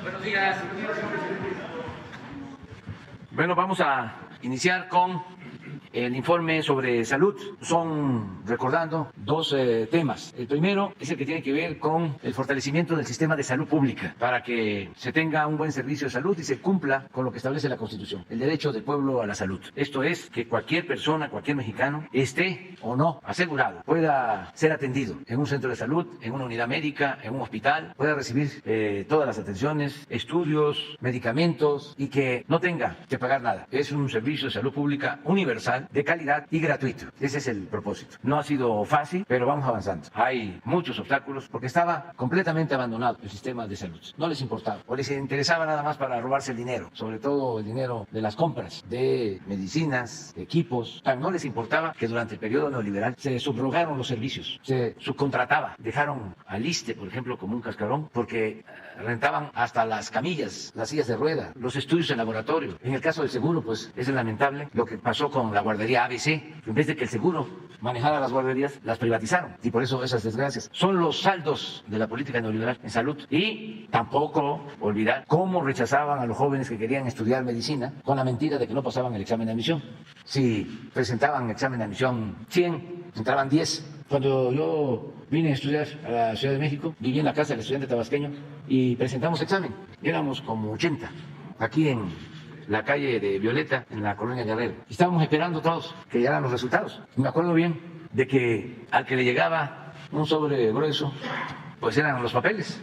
Buenos días. Bueno, vamos a iniciar con el informe sobre salud. Son, recordando, dos temas. El primero es el que tiene que ver con el fortalecimiento del sistema de salud pública para que se tenga un buen servicio de salud y se cumpla con lo que establece la Constitución, el derecho del pueblo a la salud. Esto es que cualquier persona, cualquier mexicano, esté o no asegurado, pueda ser atendido en un centro de salud, en una unidad médica, en un hospital, pueda recibir todas las atenciones, estudios, medicamentos y que no tenga que pagar nada. Es un servicio de salud pública universal, de calidad y gratuito. Ese es el propósito. No ha sido fácil, pero vamos avanzando. Hay muchos obstáculos porque estaba completamente abandonado el sistema de salud. No les importaba o les interesaba nada más para robarse el dinero, sobre todo el dinero de las compras de medicinas, de equipos. No les importaba que durante el periodo neoliberal se subrogaron los servicios, se subcontrataba, dejaron al ISSSTE, por ejemplo, como un cascarón, porque rentaban hasta las camillas, las sillas de rueda, los estudios en laboratorio. En el caso del seguro, pues es lamentable lo que pasó con la guardería ABC. En vez de que el seguro manejara las guarderías, las privatizaron. Y por eso esas desgracias. Son los saldos de la política neoliberal en salud. Y tampoco olvidar cómo rechazaban a los jóvenes que querían estudiar medicina con la mentira de que no pasaban el examen de admisión. Si presentaban examen de admisión 100, entraban 10. Cuando yo vine a estudiar a la Ciudad de México, viví en la casa del estudiante tabasqueño y presentamos examen. Éramos como 80 aquí en la calle de Violeta, en la colonia Guerrero. Estábamos esperando todos que llegaran los resultados. Y me acuerdo bien de que al que le llegaba un sobre grueso, pues eran los papeles,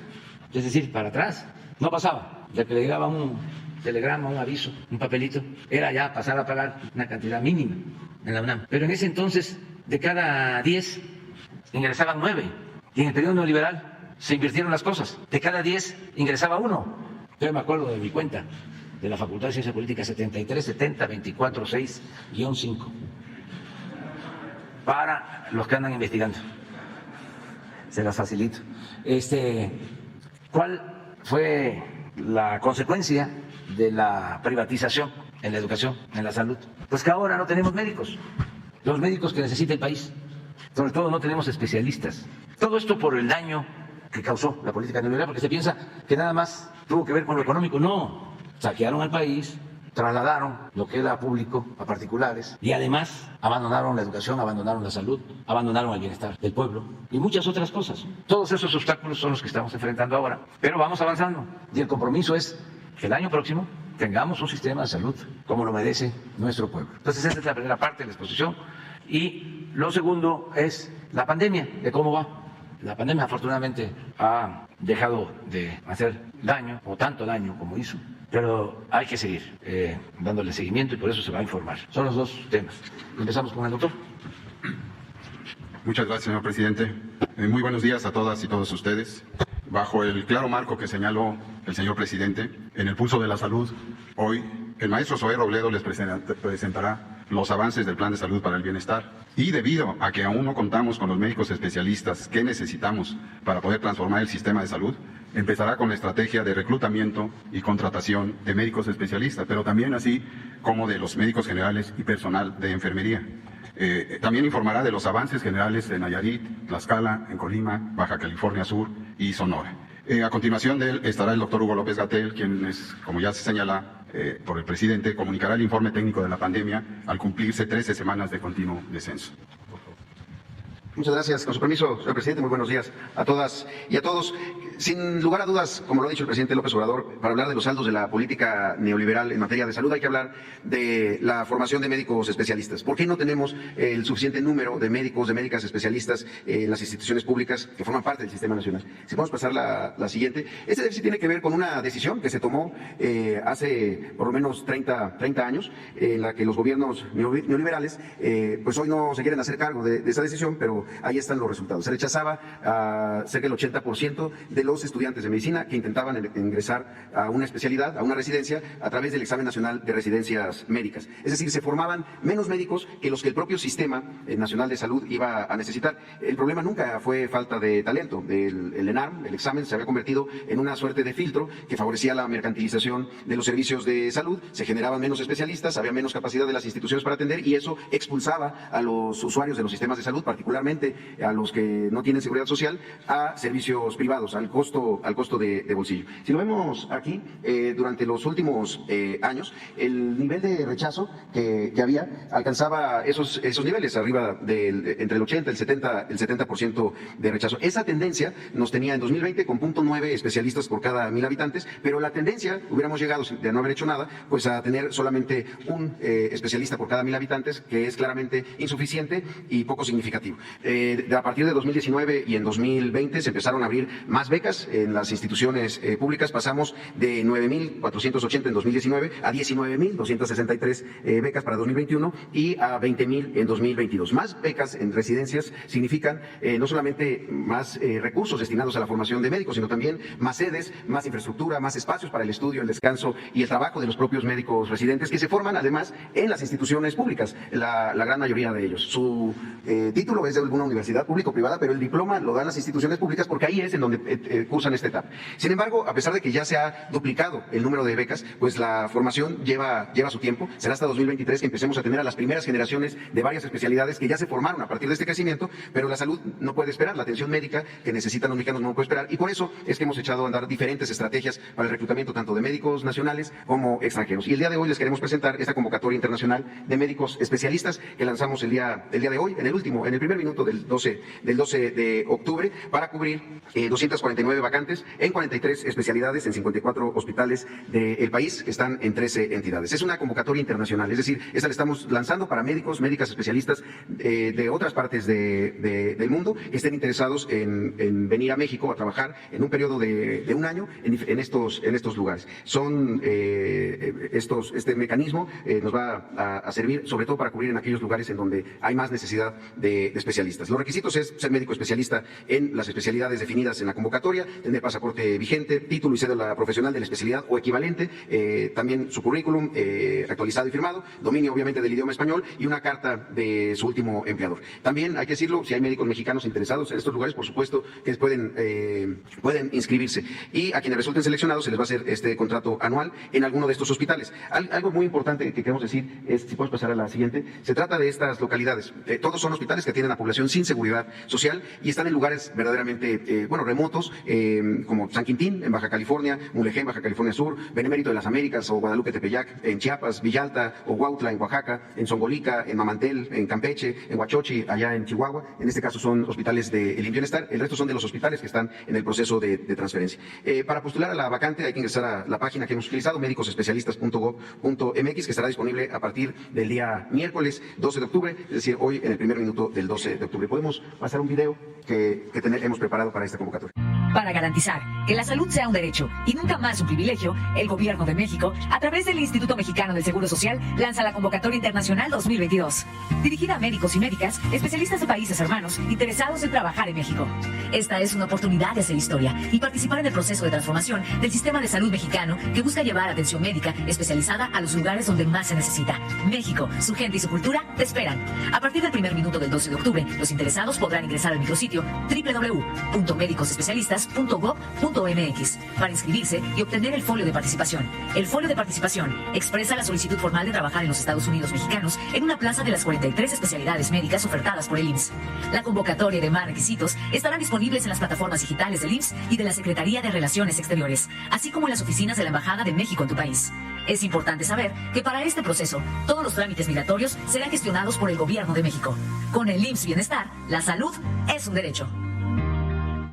es decir, para atrás. No pasaba. De que le llegaba un telegrama, un aviso, un papelito, era ya pasar a pagar una cantidad mínima en la UNAM. Pero en ese entonces, de cada 10, ingresaban 9. Y en el periodo neoliberal se invirtieron las cosas. De cada 10, ingresaba 1. Yo me acuerdo de mi cuenta de la Facultad de Ciencia Política, 7370-24-6-5, para los que andan investigando. Se las facilito. ¿Cuál fue la consecuencia de la privatización en la educación, en la salud? Pues que ahora no tenemos médicos, los médicos que necesita el país. Sobre todo no tenemos especialistas. Todo esto por el daño que causó la política neoliberal, porque se piensa que nada más tuvo que ver con lo económico. No. Saquearon al país, trasladaron lo que era público a particulares y además abandonaron la educación, abandonaron la salud, abandonaron el bienestar del pueblo y muchas otras cosas. Todos esos obstáculos son los que estamos enfrentando ahora, pero vamos avanzando y el compromiso es que el año próximo tengamos un sistema de salud como lo merece nuestro pueblo. Entonces esa es la primera parte de la exposición y lo segundo es la pandemia, de cómo va. La pandemia afortunadamente ha dejado de hacer daño o tanto daño como hizo, pero hay que seguir dándole seguimiento y por eso se va a informar. Son los dos temas. Empezamos con el doctor. Muchas gracias, señor presidente. Muy buenos días a todas y todos ustedes. Bajo el claro marco que señaló el señor presidente, en el pulso de la salud, hoy el maestro Zoé Robledo les presentará los avances del Plan de Salud para el Bienestar. Y debido a que aún no contamos con los médicos especialistas que necesitamos para poder transformar el sistema de salud, empezará con la estrategia de reclutamiento y contratación de médicos especialistas, pero también así como de los médicos generales y personal de enfermería. También informará de los avances generales en Nayarit, Tlaxcala, en Colima, Baja California Sur y Sonora. A continuación de él estará el doctor Hugo López-Gatell, quien es, como ya se señala por el presidente, comunicará el informe técnico de la pandemia al cumplirse 13 semanas de continuo descenso. Muchas gracias. Con su permiso, señor presidente, muy buenos días a todas y a todos. Sin lugar a dudas, como lo ha dicho el presidente López Obrador, para hablar de los saldos de la política neoliberal en materia de salud hay que hablar de la formación de médicos especialistas. ¿Por qué no tenemos el suficiente número de médicos, de médicas especialistas en las instituciones públicas que forman parte del sistema nacional? Si podemos pasar la siguiente. Este déficit tiene que ver con una decisión que se tomó hace por lo menos 30 años, en la que los gobiernos neoliberales pues hoy no se quieren hacer cargo de esa decisión, pero ahí están los resultados. Se rechazaba a cerca del 80% de los estudiantes de medicina que intentaban ingresar a una especialidad, a una residencia, a través del examen nacional de residencias médicas. Es decir, se formaban menos médicos que los que el propio sistema nacional de salud iba a necesitar. El problema nunca fue falta de talento. El ENARM, el examen, se había convertido en una suerte de filtro que favorecía la mercantilización de los servicios de salud, se generaban menos especialistas, había menos capacidad de las instituciones para atender y eso expulsaba a los usuarios de los sistemas de salud, particularmente solamente a los que no tienen seguridad social, a servicios privados, al costo de bolsillo. Si lo vemos aquí, durante los últimos años, el nivel de rechazo que había alcanzaba esos niveles, arriba entre el 80 y el 70% de rechazo. Esa tendencia nos tenía en 2020 con 0.9 especialistas por cada 1,000 habitantes, pero la tendencia, hubiéramos llegado de no haber hecho nada, pues a tener solamente un especialista por cada 1,000 habitantes, que es claramente insuficiente y poco significativo. A partir de 2019 y en 2020 se empezaron a abrir más becas en las instituciones públicas. Pasamos de 9,480 en 2019 a 19,263 becas para 2021 y a 20,000 en 2022. Más becas en residencias significan no solamente más recursos destinados a la formación de médicos, sino también más sedes, más infraestructura, más espacios para el estudio, el descanso y el trabajo de los propios médicos residentes, que se forman además en las instituciones públicas, la gran mayoría de ellos. Su título es de alguna universidad pública o privada, pero el diploma lo dan las instituciones públicas porque ahí es en donde cursan esta etapa. Sin embargo, a pesar de que ya se ha duplicado el número de becas, pues la formación lleva su tiempo. Será hasta 2023 que empecemos a tener a las primeras generaciones de varias especialidades que ya se formaron a partir de este crecimiento, pero la salud no puede esperar, la atención médica que necesitan los mexicanos no puede esperar, y por eso es que hemos echado a andar diferentes estrategias para el reclutamiento tanto de médicos nacionales como extranjeros. Y el día de hoy les queremos presentar esta convocatoria internacional de médicos especialistas que lanzamos el día de hoy, en el primer minuto del 12 de octubre, para cubrir 249 vacantes en 43 especialidades en 54 hospitales del país, que están en 13 entidades. Es una convocatoria internacional, es decir, esta la estamos lanzando para médicos, médicas especialistas de otras partes del mundo que estén interesados en venir a México a trabajar en un periodo de un año en estos lugares. Este mecanismo nos va a servir sobre todo para cubrir en aquellos lugares en donde hay más necesidad de especialistas. Los requisitos es ser médico especialista en las especialidades definidas en la convocatoria, tener pasaporte vigente, título y cédula profesional de la especialidad o equivalente, también su currículum actualizado y firmado, dominio obviamente del idioma español y una carta de su último empleador. También hay que decirlo, si hay médicos mexicanos interesados en estos lugares, por supuesto que pueden inscribirse, y a quienes resulten seleccionados se les va a hacer este contrato anual en alguno de estos hospitales. Algo muy importante que queremos decir es, si puedes pasar a la siguiente, se trata de estas localidades. Todos son hospitales que atienden a población sin seguridad social y están en lugares verdaderamente remotos, como San Quintín en Baja California, Mulegé en Baja California Sur, Benemérito de las Américas o Guadalupe Tepeyac en Chiapas, Villalta o Huautla en Oaxaca, en Zongolica, en Mamantel, en Campeche, en Huachochi, allá en Chihuahua. En este caso son hospitales del IMSS Bienestar, el resto son de los hospitales que están en el proceso de transferencia. Para postular a la vacante hay que ingresar a la página que hemos utilizado, médicosespecialistas.gov.mx, que estará disponible a partir del día miércoles 12 de octubre, es decir, hoy en el primer minuto del 12 de octubre. Podemos pasar un video que hemos preparado para esta convocatoria. Para garantizar que la salud sea un derecho y nunca más un privilegio, el Gobierno de México, a través del Instituto Mexicano del Seguro Social, lanza la Convocatoria Internacional 2022, dirigida a médicos y médicas, especialistas de países hermanos, interesados en trabajar en México. Esta es una oportunidad de hacer historia y participar en el proceso de transformación del sistema de salud mexicano, que busca llevar atención médica especializada a los lugares donde más se necesita. México, su gente y su cultura te esperan. A partir del primer minuto del 12 de octubre, los interesados podrán ingresar al micrositio www.medicosespecialistas.gov.mx para inscribirse y obtener el folio de participación. El folio de participación expresa la solicitud formal de trabajar en los Estados Unidos mexicanos en una plaza de las 43 especialidades médicas ofertadas por el IMSS. La convocatoria y demás requisitos estarán disponibles en las plataformas digitales del IMSS y de la Secretaría de Relaciones Exteriores, así como en las oficinas de la Embajada de México en tu país. Es importante saber que para este proceso, todos los trámites migratorios serán gestionados por el Gobierno de México. Con el IMSS Bienestar, la salud es un derecho.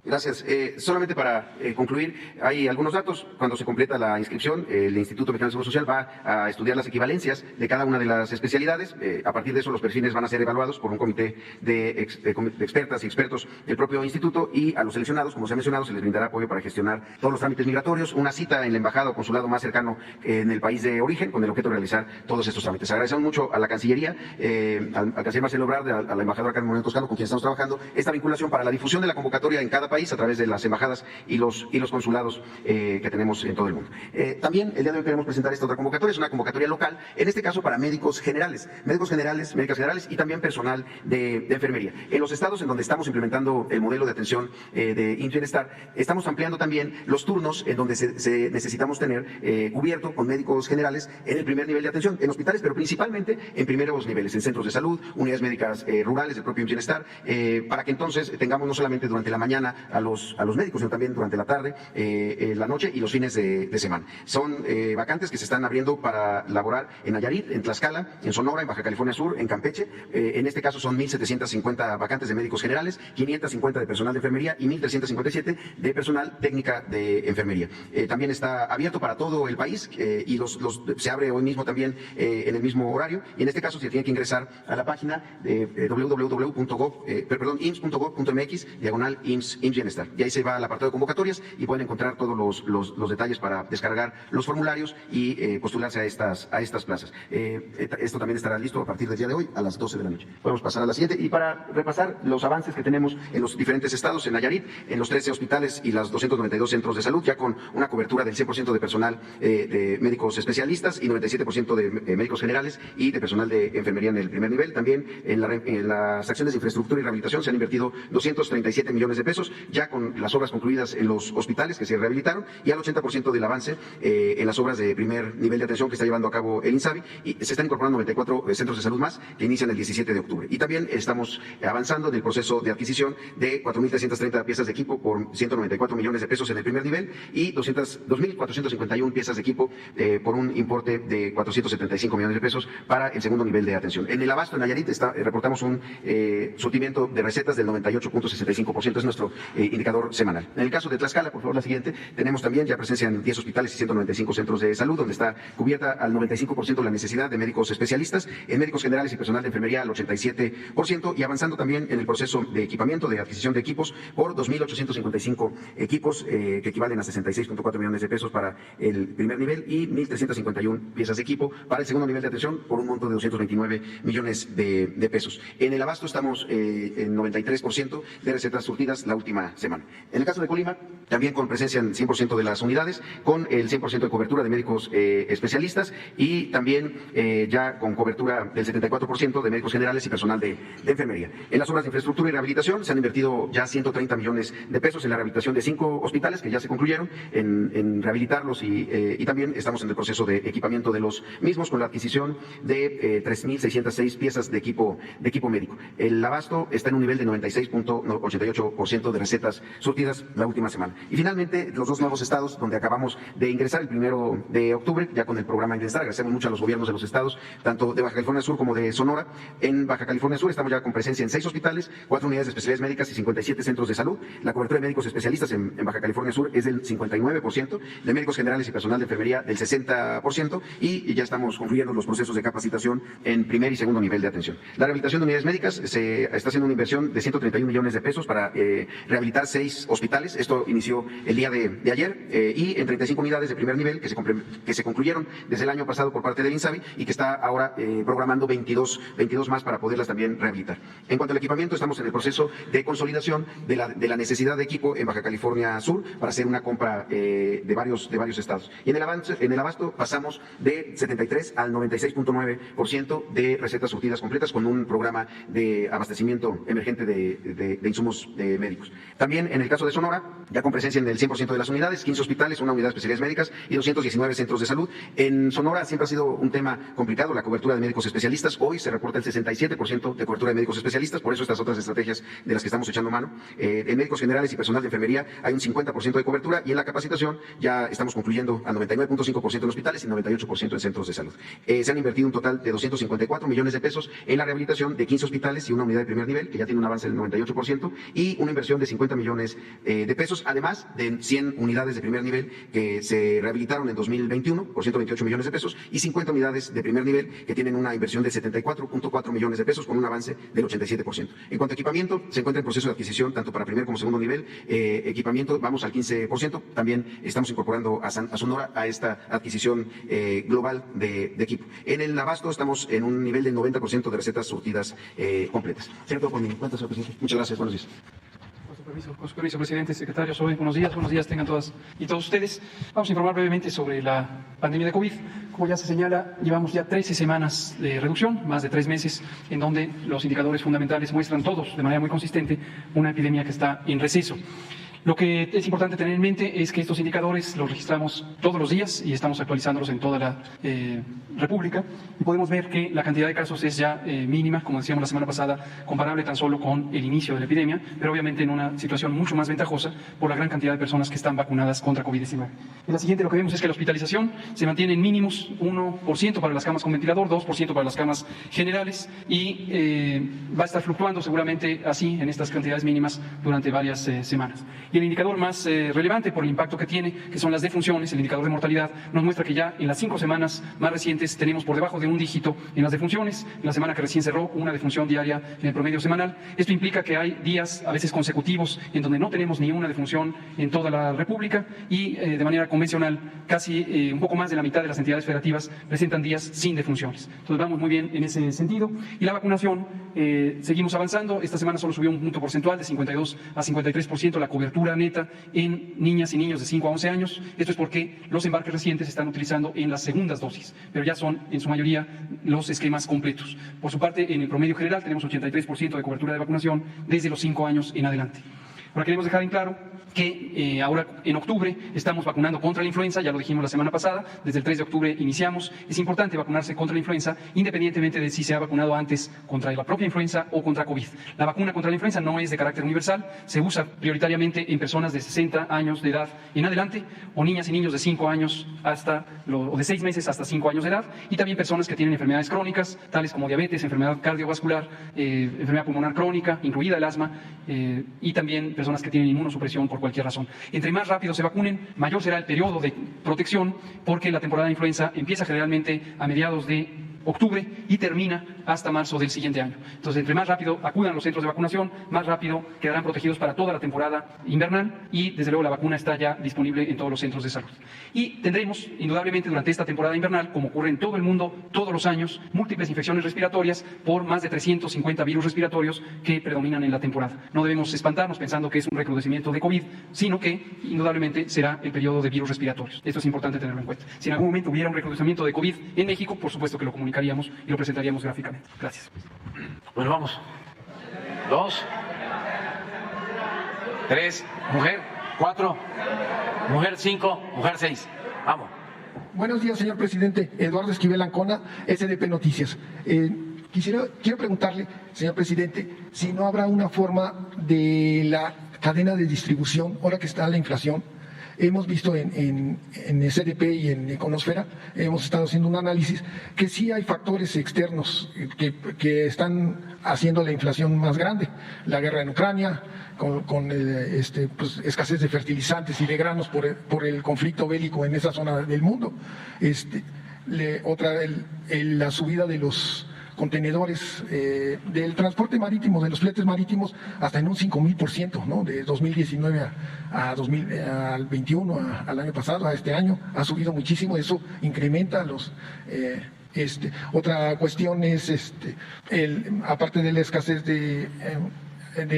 Gracias. Solamente para concluir, hay algunos datos. Cuando se completa la inscripción, el Instituto Mexicano de Seguro Social va a estudiar las equivalencias de cada una de las especialidades. A partir de eso, los perfiles van a ser evaluados por un comité de expertas y expertos del propio instituto, y a los seleccionados, como se ha mencionado, se les brindará apoyo para gestionar todos los trámites migratorios, una cita en la embajada o consulado más cercano en el país de origen, con el objeto de realizar todos estos trámites. Agradecemos mucho a la Cancillería, al canciller Marcelo Ebrard, a la embajadora Carmen Moreno Toscano, con quien estamos trabajando esta vinculación para la difusión de la convocatoria en cada país, país a través de las embajadas y los consulados que tenemos en todo el mundo. También el día de hoy queremos presentar esta otra convocatoria, es una convocatoria local, en este caso para médicos generales, médicas generales y también personal de enfermería. En los estados en donde estamos implementando el modelo de atención de IMSS Bienestar, estamos ampliando también los turnos en donde necesitamos tener cubierto con médicos generales en el primer nivel de atención, en hospitales, pero principalmente en primeros niveles, en centros de salud, unidades médicas rurales del propio IMSS Bienestar, para que entonces tengamos no solamente durante la mañana a los médicos, sino también durante la tarde, la noche y los fines de semana. Son vacantes que se están abriendo para laborar en Nayarit, en Tlaxcala, en Sonora, en Baja California Sur, en Campeche. En este caso son 1,750 vacantes de médicos generales, 550 de personal de enfermería y 1,357 de personal técnica de enfermería. También está abierto para todo el país y se abre hoy mismo también en el mismo horario, y en este caso se tiene que ingresar a la página www.ims.gov.mx/IMSS Bienestar, y ahí se va al apartado de convocatorias y pueden encontrar todos los detalles para descargar los formularios y postularse a estas plazas. Esto también estará listo a partir del día de hoy a las 12 de la noche. Podemos pasar a la siguiente, y para repasar los avances que tenemos en los diferentes estados, en Nayarit, en los 13 hospitales y las 292 centros de salud, ya con una cobertura del 100% de personal de médicos especialistas y 97% de médicos generales y de personal de enfermería en el primer nivel. También en las acciones de infraestructura y rehabilitación se han invertido 237 millones de pesos, ya con las obras concluidas en los hospitales que se rehabilitaron, y al 80% del avance en las obras de primer nivel de atención que está llevando a cabo el INSABI, y se están incorporando 94 centros de salud más que inician el 17 de octubre. Y también estamos avanzando en el proceso de adquisición de 4,330 piezas de equipo por 194 millones de pesos en el primer nivel y 2,451 piezas de equipo por un importe de 475 millones de pesos para el segundo nivel de atención. En el abasto en Nayarit reportamos un surtimiento de recetas del 98,65%, es nuestro indicador semanal. En el caso de Tlaxcala, por favor, la siguiente, tenemos también ya presencia en 10 hospitales y 195 centros de salud, donde está cubierta al 95% la necesidad de médicos especialistas, en médicos generales y personal de enfermería al 87%, y avanzando también en el proceso de equipamiento, de adquisición de equipos por 2,855 equipos que equivalen a 66,4 millones de pesos para el primer nivel y 1,351 piezas de equipo para el segundo nivel de atención por un monto de 229 millones de pesos. En el abasto estamos en 93% de recetas surtidas la última semana. En el caso de Colima, también con presencia en 100% de las unidades, con el 100% de cobertura de médicos especialistas y también ya con cobertura del 74% de médicos generales y personal de enfermería. En las obras de infraestructura y rehabilitación se han invertido ya 130 millones de pesos en la rehabilitación de 5 hospitales que ya se concluyeron, en rehabilitarlos y también estamos en el proceso de equipamiento de los mismos con la adquisición de 3,606 piezas de equipo médico. El abasto está en un nivel de 96,88% de recetas surtidas la última semana. Y finalmente, los dos nuevos estados donde acabamos de ingresar el 1 de octubre, ya con el programa de Bienestar. Agradecemos mucho a los gobiernos de los estados, tanto de Baja California Sur como de Sonora. En Baja California Sur estamos ya con presencia en 6 hospitales, 4 unidades de especialidades médicas y 57 centros de salud. La cobertura de médicos especialistas en Baja California Sur es del 59%, de médicos generales y personal de enfermería del 60%, y ya estamos concluyendo los procesos de capacitación en primer y segundo nivel de atención. La rehabilitación de unidades médicas se está haciendo una inversión de 131 millones de pesos para rehabilitar 6 hospitales. Esto inició el día de ayer y en 35 unidades de primer nivel que se concluyeron desde el año pasado por parte del INSABI y que está ahora programando 22 más para poderlas también rehabilitar. En cuanto al equipamiento, estamos en el proceso de consolidación de la necesidad de equipo en Baja California Sur para hacer una compra de varios estados. Y en el abasto pasamos de 73 al 96,9% de recetas surtidas completas con un programa de abastecimiento emergente de insumos médicos. También en el caso de Sonora, ya con presencia en el 100% de las unidades, 15 hospitales, una unidad de especialidades médicas y 219 centros de salud. En Sonora siempre ha sido un tema complicado la cobertura de médicos especialistas. Hoy se reporta el 67% de cobertura de médicos especialistas, por eso estas otras estrategias de las que estamos echando mano. En médicos generales y personal de enfermería hay un 50% de cobertura, y en la capacitación ya estamos concluyendo al 99,5% en hospitales y 98% en centros de salud. Se han invertido un total de 254 millones de pesos en la rehabilitación de 15 hospitales y una unidad de primer nivel, que ya tiene un avance del 98%, y una inversión de 50 millones de pesos, además de 100 unidades de primer nivel que se rehabilitaron en 2021 por 128 millones de pesos y 50 unidades de primer nivel que tienen una inversión de 74,4 millones de pesos con un avance del 87%. En cuanto a equipamiento, se encuentra en proceso de adquisición tanto para primer como segundo nivel. Equipamiento, vamos al 15%. También estamos incorporando a Sonora a esta adquisición global de equipo. En el abasto estamos en un nivel del 90% de recetas surtidas completas. ¿Cierto? Por mi cuenta, señor presidente. Muchas gracias. Buenos días. Con su permiso, presidente, secretario, buenos días tengan todas y todos ustedes. Vamos a informar brevemente sobre la pandemia de COVID. Como ya se señala, llevamos ya 13 semanas de reducción, más de 3 meses, en donde los indicadores fundamentales muestran todos de manera muy consistente una epidemia que está en receso. Lo que es importante tener en mente es que estos indicadores los registramos todos los días y estamos actualizándolos en toda la República, y podemos ver que la cantidad de casos es ya mínima, como decíamos la semana pasada, comparable tan solo con el inicio de la epidemia, pero obviamente en una situación mucho más ventajosa por la gran cantidad de personas que están vacunadas contra COVID-19. En la siguiente lo que vemos es que la hospitalización se mantiene en mínimos, 1% para las camas con ventilador, 2% para las camas generales, y va a estar fluctuando seguramente así en estas cantidades mínimas durante varias semanas. Y el indicador más relevante por el impacto que tiene, que son las defunciones, el indicador de mortalidad, nos muestra que ya en las 5 semanas más recientes tenemos por debajo de un dígito en las defunciones. En la semana que recién cerró, una defunción diaria en el promedio semanal. Esto implica que hay días, a veces consecutivos, en donde no tenemos ni una defunción en toda la República, y de manera convencional, casi un poco más de la mitad de las entidades federativas presentan días sin defunciones. Entonces vamos muy bien en ese sentido. Y la vacunación, seguimos avanzando. Esta semana solo subió un punto porcentual de 52 a 53% la cobertura neta en niñas y niños de 5 a 11 años. Esto es porque los embarques recientes se están utilizando en las segundas dosis, pero ya son en su mayoría los esquemas completos. Por su parte, en el promedio general tenemos 83% de cobertura de vacunación desde los 5 años en adelante. Ahora queremos dejar en claro que ahora en octubre estamos vacunando contra la influenza, ya lo dijimos la semana pasada, desde el 3 de octubre iniciamos. Es importante vacunarse contra la influenza independientemente de si se ha vacunado antes contra la propia influenza o contra COVID. La vacuna contra la influenza no es de carácter universal, se usa prioritariamente en personas de 60 años de edad en adelante, o niñas y niños de 5 años o de 6 meses hasta 5 años de edad, y también personas que tienen enfermedades crónicas, tales como diabetes, enfermedad cardiovascular, enfermedad pulmonar crónica, incluida el asma, y también personas que tienen inmunosupresión por cualquier razón. Entre más rápido se vacunen, mayor será el periodo de protección, porque la temporada de influenza empieza generalmente a mediados de octubre y termina hasta marzo del siguiente año. Entonces, entre más rápido acudan a los centros de vacunación, más rápido quedarán protegidos para toda la temporada invernal, y desde luego la vacuna está ya disponible en todos los centros de salud. Y tendremos, indudablemente, durante esta temporada invernal, como ocurre en todo el mundo todos los años, múltiples infecciones respiratorias por más de 350 virus respiratorios que predominan en la temporada. No debemos espantarnos pensando que es un recrudecimiento de COVID, sino que indudablemente será el periodo de virus respiratorios. Esto es importante tenerlo en cuenta. Si en algún momento hubiera un recrudecimiento de COVID en México, por supuesto que lo comunicaríamos y lo presentaríamos gráficamente. Gracias. Bueno, vamos. 2, 3, mujer, 4, mujer 5, mujer 6. Vamos. Buenos días, señor presidente. Eduardo Esquivel Ancona, SDP Noticias. Quiero preguntarle, señor presidente, si no habrá una forma de la cadena de distribución, ahora que está la inflación. Hemos visto en SDP y en Econosfera, hemos estado haciendo un análisis que sí hay factores externos que están haciendo la inflación más grande. La guerra en Ucrania, con escasez de fertilizantes y de granos por el conflicto bélico en esa zona del mundo. La subida de los contenedores del transporte marítimo, de los fletes marítimos, hasta en un 5,000%, ¿no? De 2019 al 21, al año pasado, a este año, ha subido muchísimo. Eso incrementa los... otra cuestión es, aparte de la escasez de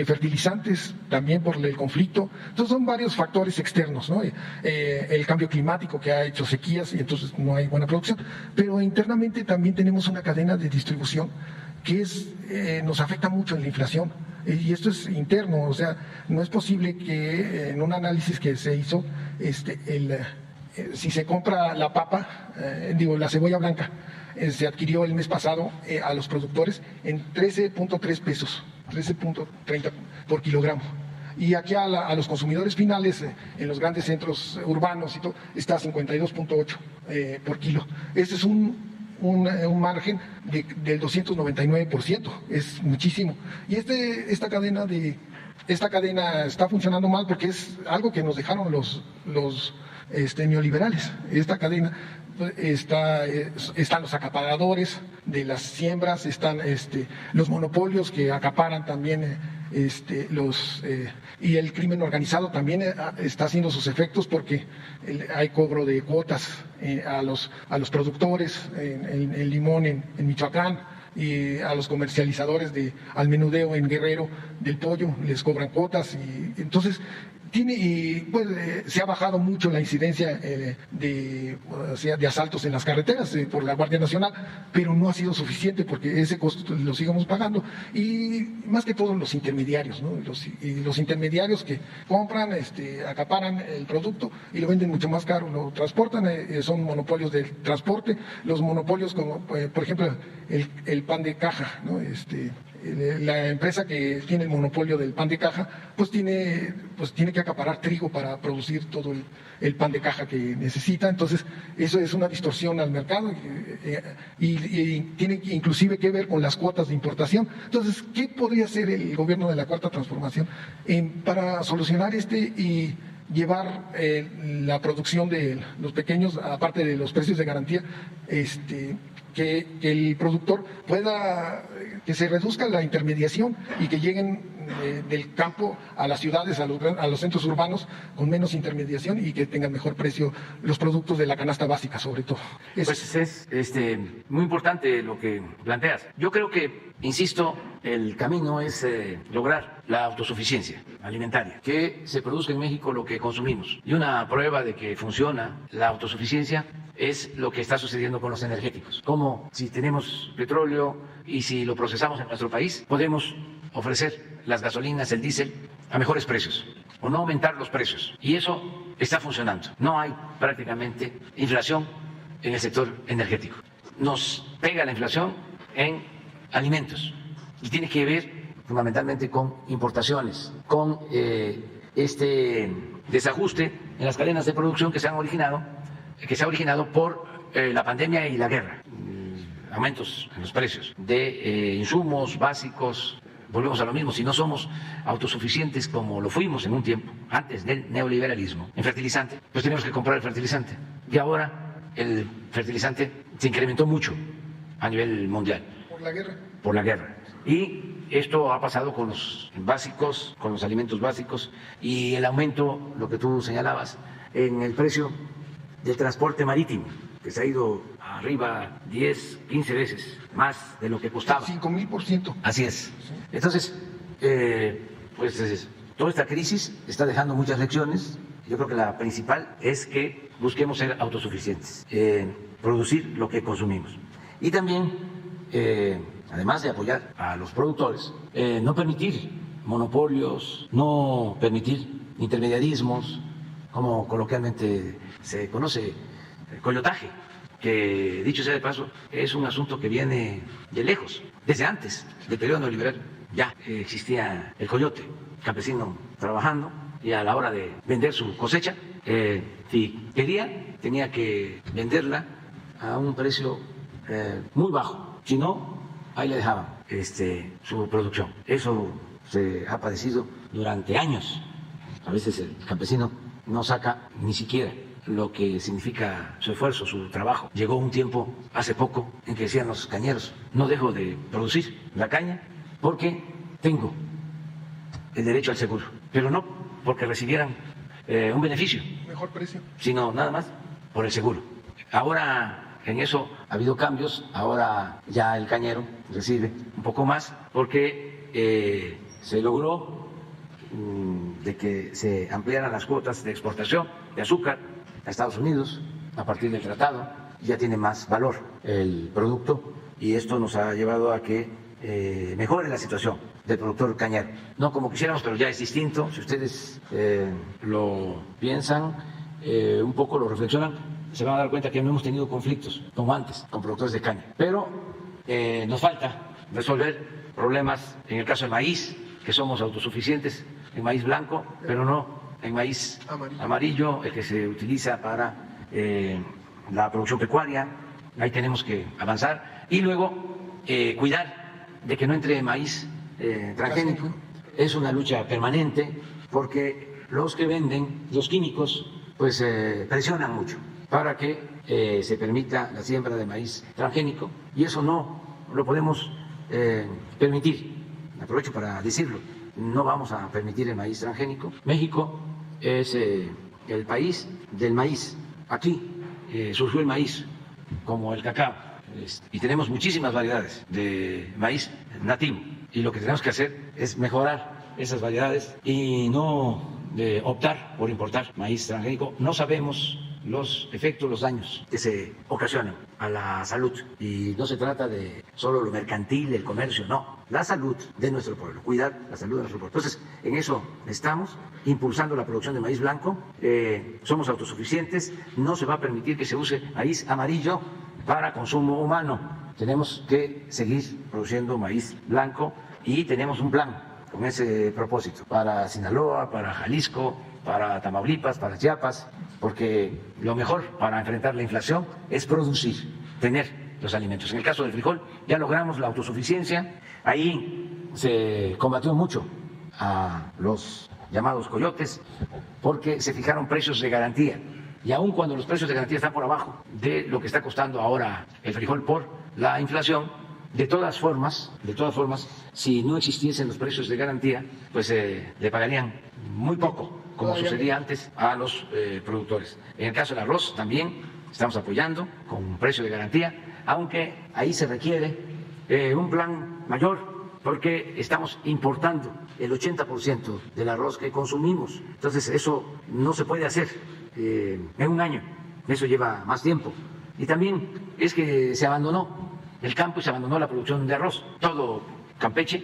fertilizantes, también por el conflicto. Entonces son varios factores externos, ¿no? El cambio climático que ha hecho sequías y entonces no hay buena producción, pero internamente también tenemos una cadena de distribución que nos afecta mucho en la inflación, y esto es interno. O sea, no es posible que en un análisis que se hizo, si se compra la papa, la cebolla blanca, se adquirió el mes pasado a los productores en 13.3 pesos, 13.30 por kilogramo. Y aquí a los consumidores finales, en los grandes centros urbanos y todo, está a 52.8 por kilo. Este es un margen del 299%, es muchísimo. Y esta cadena está funcionando mal porque es algo que nos dejaron los neoliberales. Esta cadena están los acaparadores de las siembras, están los monopolios que acaparan también y el crimen organizado también está haciendo sus efectos, porque hay cobro de cuotas a los productores en limón en Michoacán, a los comercializadores al menudeo en Guerrero del pollo, les cobran cuotas y entonces se ha bajado mucho la incidencia de asaltos en las carreteras por la Guardia Nacional, pero no ha sido suficiente porque ese costo lo sigamos pagando. Y más que todo los intermediarios, ¿no? Los intermediarios que compran, acaparan el producto y lo venden mucho más caro, lo transportan, son monopolios del transporte, los monopolios como, por ejemplo, el pan de caja, ¿no? La empresa que tiene el monopolio del pan de caja, pues tiene que acaparar trigo para producir todo el pan de caja que necesita. Entonces, eso es una distorsión al mercado y tiene inclusive que ver con las cuotas de importación. Entonces, ¿qué podría hacer el gobierno de la Cuarta Transformación para solucionar y llevar la producción de los pequeños, aparte de los precios de garantía, que el productor que se reduzca la intermediación y que lleguen del campo a las ciudades, a los centros urbanos con menos intermediación y que tengan mejor precio los productos de la canasta básica, sobre todo? Pues es muy importante lo que planteas. Yo creo que, insisto, el camino es lograr la autosuficiencia alimentaria, que se produzca en México lo que consumimos. Y una prueba de que funciona la autosuficiencia es lo que está sucediendo con los energéticos. Como si tenemos petróleo y si lo procesamos en nuestro país, podemos ofrecer las gasolinas, el diésel a mejores precios o no aumentar los precios. Y eso está funcionando. No hay prácticamente inflación en el sector energético. Nos pega la inflación en alimentos y tiene que ver fundamentalmente con importaciones, con este desajuste en las cadenas de producción que se ha originado por la pandemia y la guerra, aumentos en los precios de insumos básicos. Volvemos a lo mismo, si no somos autosuficientes como lo fuimos en un tiempo, antes del neoliberalismo, en fertilizante, pues tenemos que comprar el fertilizante. Y ahora el fertilizante se incrementó mucho a nivel mundial. ¿Por la guerra? Por la guerra. Y esto ha pasado con los básicos, con los alimentos básicos, y el aumento, lo que tú señalabas, en el precio del transporte marítimo, que se ha ido arriba 10, 15 veces más de lo que costaba. 5,000%. Así es. Entonces, toda esta crisis está dejando muchas lecciones. Yo creo que la principal es que busquemos ser autosuficientes, producir lo que consumimos. Y también, además de apoyar a los productores, no permitir monopolios, no permitir intermediarismos, como coloquialmente se conoce, coyotaje, que dicho sea de paso, es un asunto que viene de lejos, desde antes del periodo neoliberal. Ya existía el coyote, campesino trabajando, y a la hora de vender su cosecha, si quería, tenía que venderla a un precio muy bajo, si no, ahí le dejaban su producción. Eso se ha padecido durante años. A veces el campesino no saca ni siquiera lo que significa su esfuerzo, su trabajo. Llegó un tiempo, hace poco, en que decían los cañeros, no dejo de producir la caña porque tengo el derecho al seguro, pero no porque recibieran un beneficio, Mejor precio, sino nada más por el seguro. Ahora en eso ha habido cambios, ahora ya el cañero recibe un poco más porque se logró de que se ampliaran las cuotas de exportación de azúcar a Estados Unidos a partir del tratado. Ya tiene más valor el producto y esto nos ha llevado a que mejore la situación del productor cañero. No como quisiéramos, pero ya es distinto. Si ustedes lo piensan un poco, lo reflexionan, se van a dar cuenta que no hemos tenido conflictos como antes con productores de caña. Pero nos falta resolver problemas en el caso del maíz, que somos autosuficientes en maíz blanco, pero no en maíz amarillo, el que se utiliza para la producción pecuaria. Ahí tenemos que avanzar y luego cuidar de que no entre maíz transgénico. Es una lucha permanente porque los que venden los químicos pues presionan mucho para que se permita la siembra de maíz transgénico y eso no lo podemos permitir. Aprovecho para decirlo, no vamos a permitir el maíz transgénico. México es el país del maíz. Aquí surgió el maíz, como el cacao. y tenemos muchísimas variedades de maíz nativo. Y lo que tenemos que hacer es mejorar esas variedades y no optar por importar maíz transgénico. No sabemos los efectos, los daños que se ocasionan a la salud. Y no se trata de solo lo mercantil, el comercio, no. La salud de nuestro pueblo, cuidar la salud de nuestro pueblo. Entonces, en eso estamos impulsando la producción de maíz blanco. Somos autosuficientes. No se va a permitir que se use maíz amarillo para consumo humano. Tenemos que seguir produciendo maíz blanco y tenemos un plan con ese propósito para Sinaloa, para Jalisco, para Tamaulipas, para Chiapas, porque lo mejor para enfrentar la inflación es producir, tener los alimentos. En el caso del frijol ya logramos la autosuficiencia, ahí se combatió mucho a los llamados coyotes porque se fijaron precios de garantía y aun cuando los precios de garantía están por abajo de lo que está costando ahora el frijol por la inflación, de todas formas, si no existiesen los precios de garantía, pues le pagarían muy poco, como sucedía antes a los productores. En el caso del arroz también estamos apoyando con un precio de garantía, aunque ahí se requiere un plan mayor porque estamos importando el 80% del arroz que consumimos. Entonces eso no se puede hacer en un año, eso lleva más tiempo. Y también es que se abandonó el campo y se abandonó la producción de arroz. Todo Campeche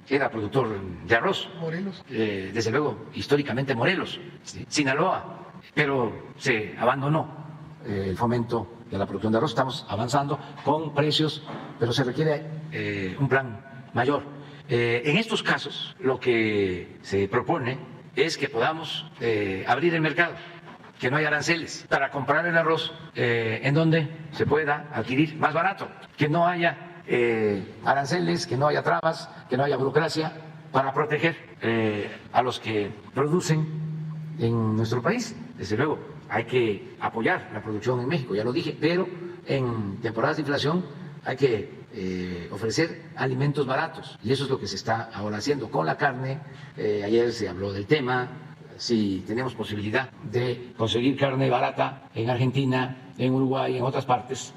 era productor de arroz. Morelos. Desde luego, históricamente Morelos, ¿sí? Sinaloa, pero se abandonó el fomento de la producción de arroz. Estamos avanzando con precios, pero se requiere un plan mayor. En estos casos, lo que se propone es que podamos abrir el mercado, que no haya aranceles para comprar el arroz en donde se pueda adquirir más barato, que no haya aranceles, que no haya trabas, que no haya burocracia para proteger a los que producen en nuestro país. Desde luego, hay que apoyar la producción en México, ya lo dije, pero en temporadas de inflación hay que ofrecer alimentos baratos y eso es lo que se está ahora haciendo con la carne. Ayer se habló del tema. Si tenemos posibilidad de conseguir carne barata en Argentina, en Uruguay, en otras partes,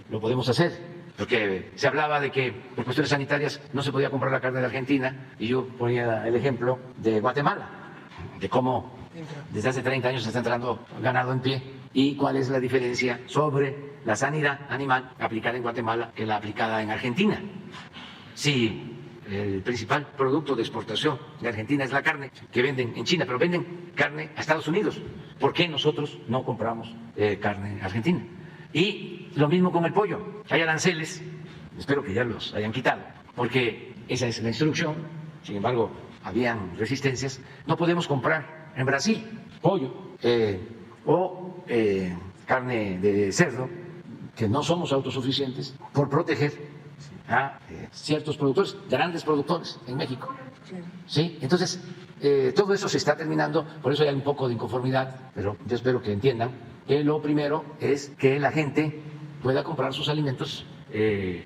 lo podemos hacer. Porque se hablaba de que por cuestiones sanitarias no se podía comprar la carne de Argentina y yo ponía el ejemplo de Guatemala, de cómo desde hace 30 años se está entrando ganado en pie y cuál es la diferencia sobre la sanidad animal aplicada en Guatemala que la aplicada en Argentina. Si el principal producto de exportación de Argentina es la carne que venden en China, pero venden carne a Estados Unidos. ¿Por qué nosotros no compramos carne argentina? Y lo mismo con el pollo. Hay aranceles, espero que ya los hayan quitado, porque esa es la instrucción. Sin embargo, habían resistencias. No podemos comprar en Brasil pollo o carne de cerdo, que no somos autosuficientes, por proteger a ciertos productores, grandes productores en México. ¿Sí? Entonces, todo eso se está terminando, por eso hay un poco de inconformidad, pero yo espero que entiendan que lo primero es que la gente pueda comprar sus alimentos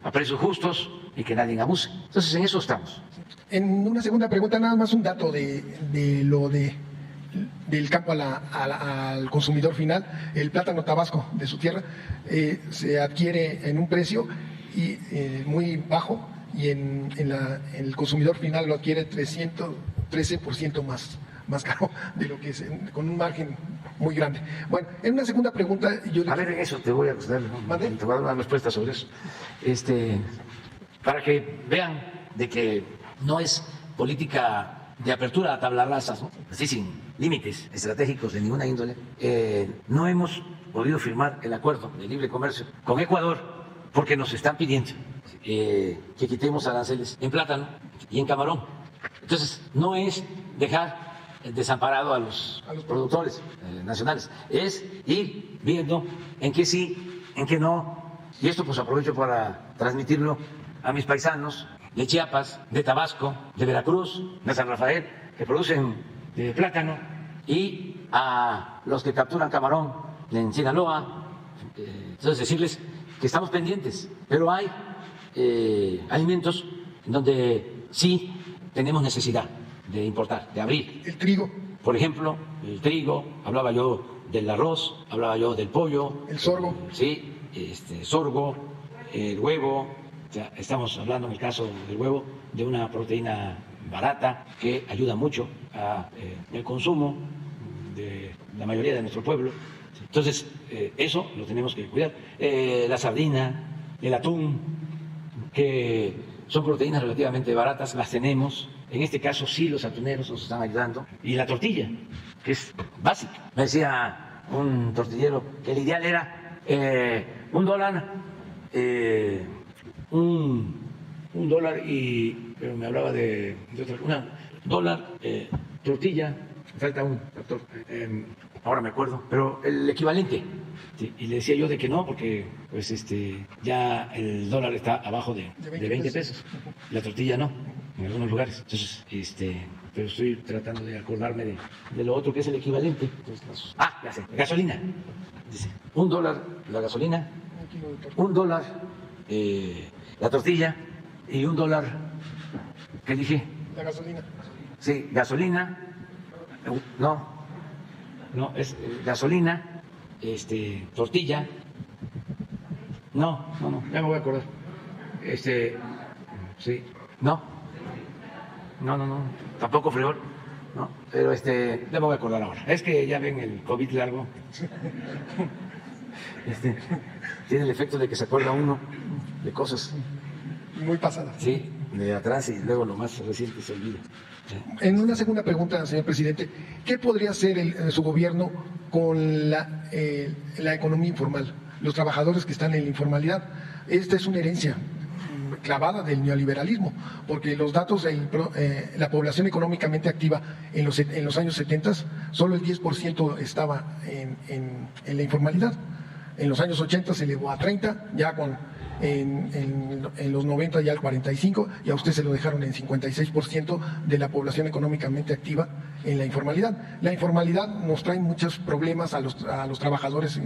a precios justos y que nadie abuse. Entonces, en eso estamos. En una segunda pregunta, nada más un dato del campo al consumidor final. El plátano tabasco de su tierra se adquiere en un precio muy bajo y en el consumidor final lo adquiere 13% más caro de lo que es, con un margen muy grande. Bueno, en una segunda pregunta a ver, en eso te voy a dar una respuesta sobre eso, para que vean de que no es política de apertura a tabla rasa, ¿no? Así sin límites estratégicos de ninguna índole. No hemos podido firmar el acuerdo de libre comercio con Ecuador porque nos están pidiendo que quitemos aranceles en plátano y en camarón. Entonces, no es dejar desamparado a los productores nacionales, es ir viendo en qué sí, en qué no. Y esto pues aprovecho para transmitirlo a mis paisanos de Chiapas, de Tabasco, de Veracruz, de San Rafael, que producen plátano, y a los que capturan camarón en Sinaloa. Entonces, decirles que estamos pendientes, pero hay alimentos donde sí tenemos necesidad de importar, de abrir. El trigo. Por ejemplo, el trigo, hablaba yo del arroz, hablaba yo del pollo. El sorgo. Sí, sorgo, el huevo. O sea, estamos hablando en el caso del huevo de una proteína barata que ayuda mucho a el consumo de la mayoría de nuestro pueblo. Entonces, eso lo tenemos que cuidar. La sardina, el atún, que son proteínas relativamente baratas, las tenemos. En este caso sí los atuneros nos están ayudando. Y la tortilla, que es básica. Me decía un tortillero que el ideal era $1, un dólar y, pero me hablaba de otra, $1, tortilla, falta un factor, ahora me acuerdo, pero el equivalente. Sí, y le decía yo de que no, porque pues ya el dólar está abajo de 20 pesos, la tortilla no, en algunos lugares. Entonces, pero estoy tratando de acordarme de lo otro que es el equivalente. Entonces, ya sé, gasolina. Dice, $1 la gasolina, $1 la tortilla y $1, ¿qué dije? La gasolina. Sí, gasolina, no, es gasolina, tortilla, no, ya me voy a acordar, sí, no, tampoco frijol, no, pero ya me voy a acordar ahora, es que ya ven el COVID largo, tiene el efecto de que se acuerda uno de cosas muy pasadas. Sí, de atrás y luego lo más reciente se olvida. En una segunda pregunta, señor presidente, ¿qué podría hacer su gobierno con la economía informal, los trabajadores que están en la informalidad? Esta es una herencia clavada del neoliberalismo, porque los datos de la población económicamente activa en los años 70, solo el 10% estaba en la informalidad. En los años 80 se elevó a 30, ya en los 90 ya al 45, y a usted se lo dejaron en 56% de la población económicamente activa en la informalidad. La informalidad nos trae muchos problemas a los trabajadores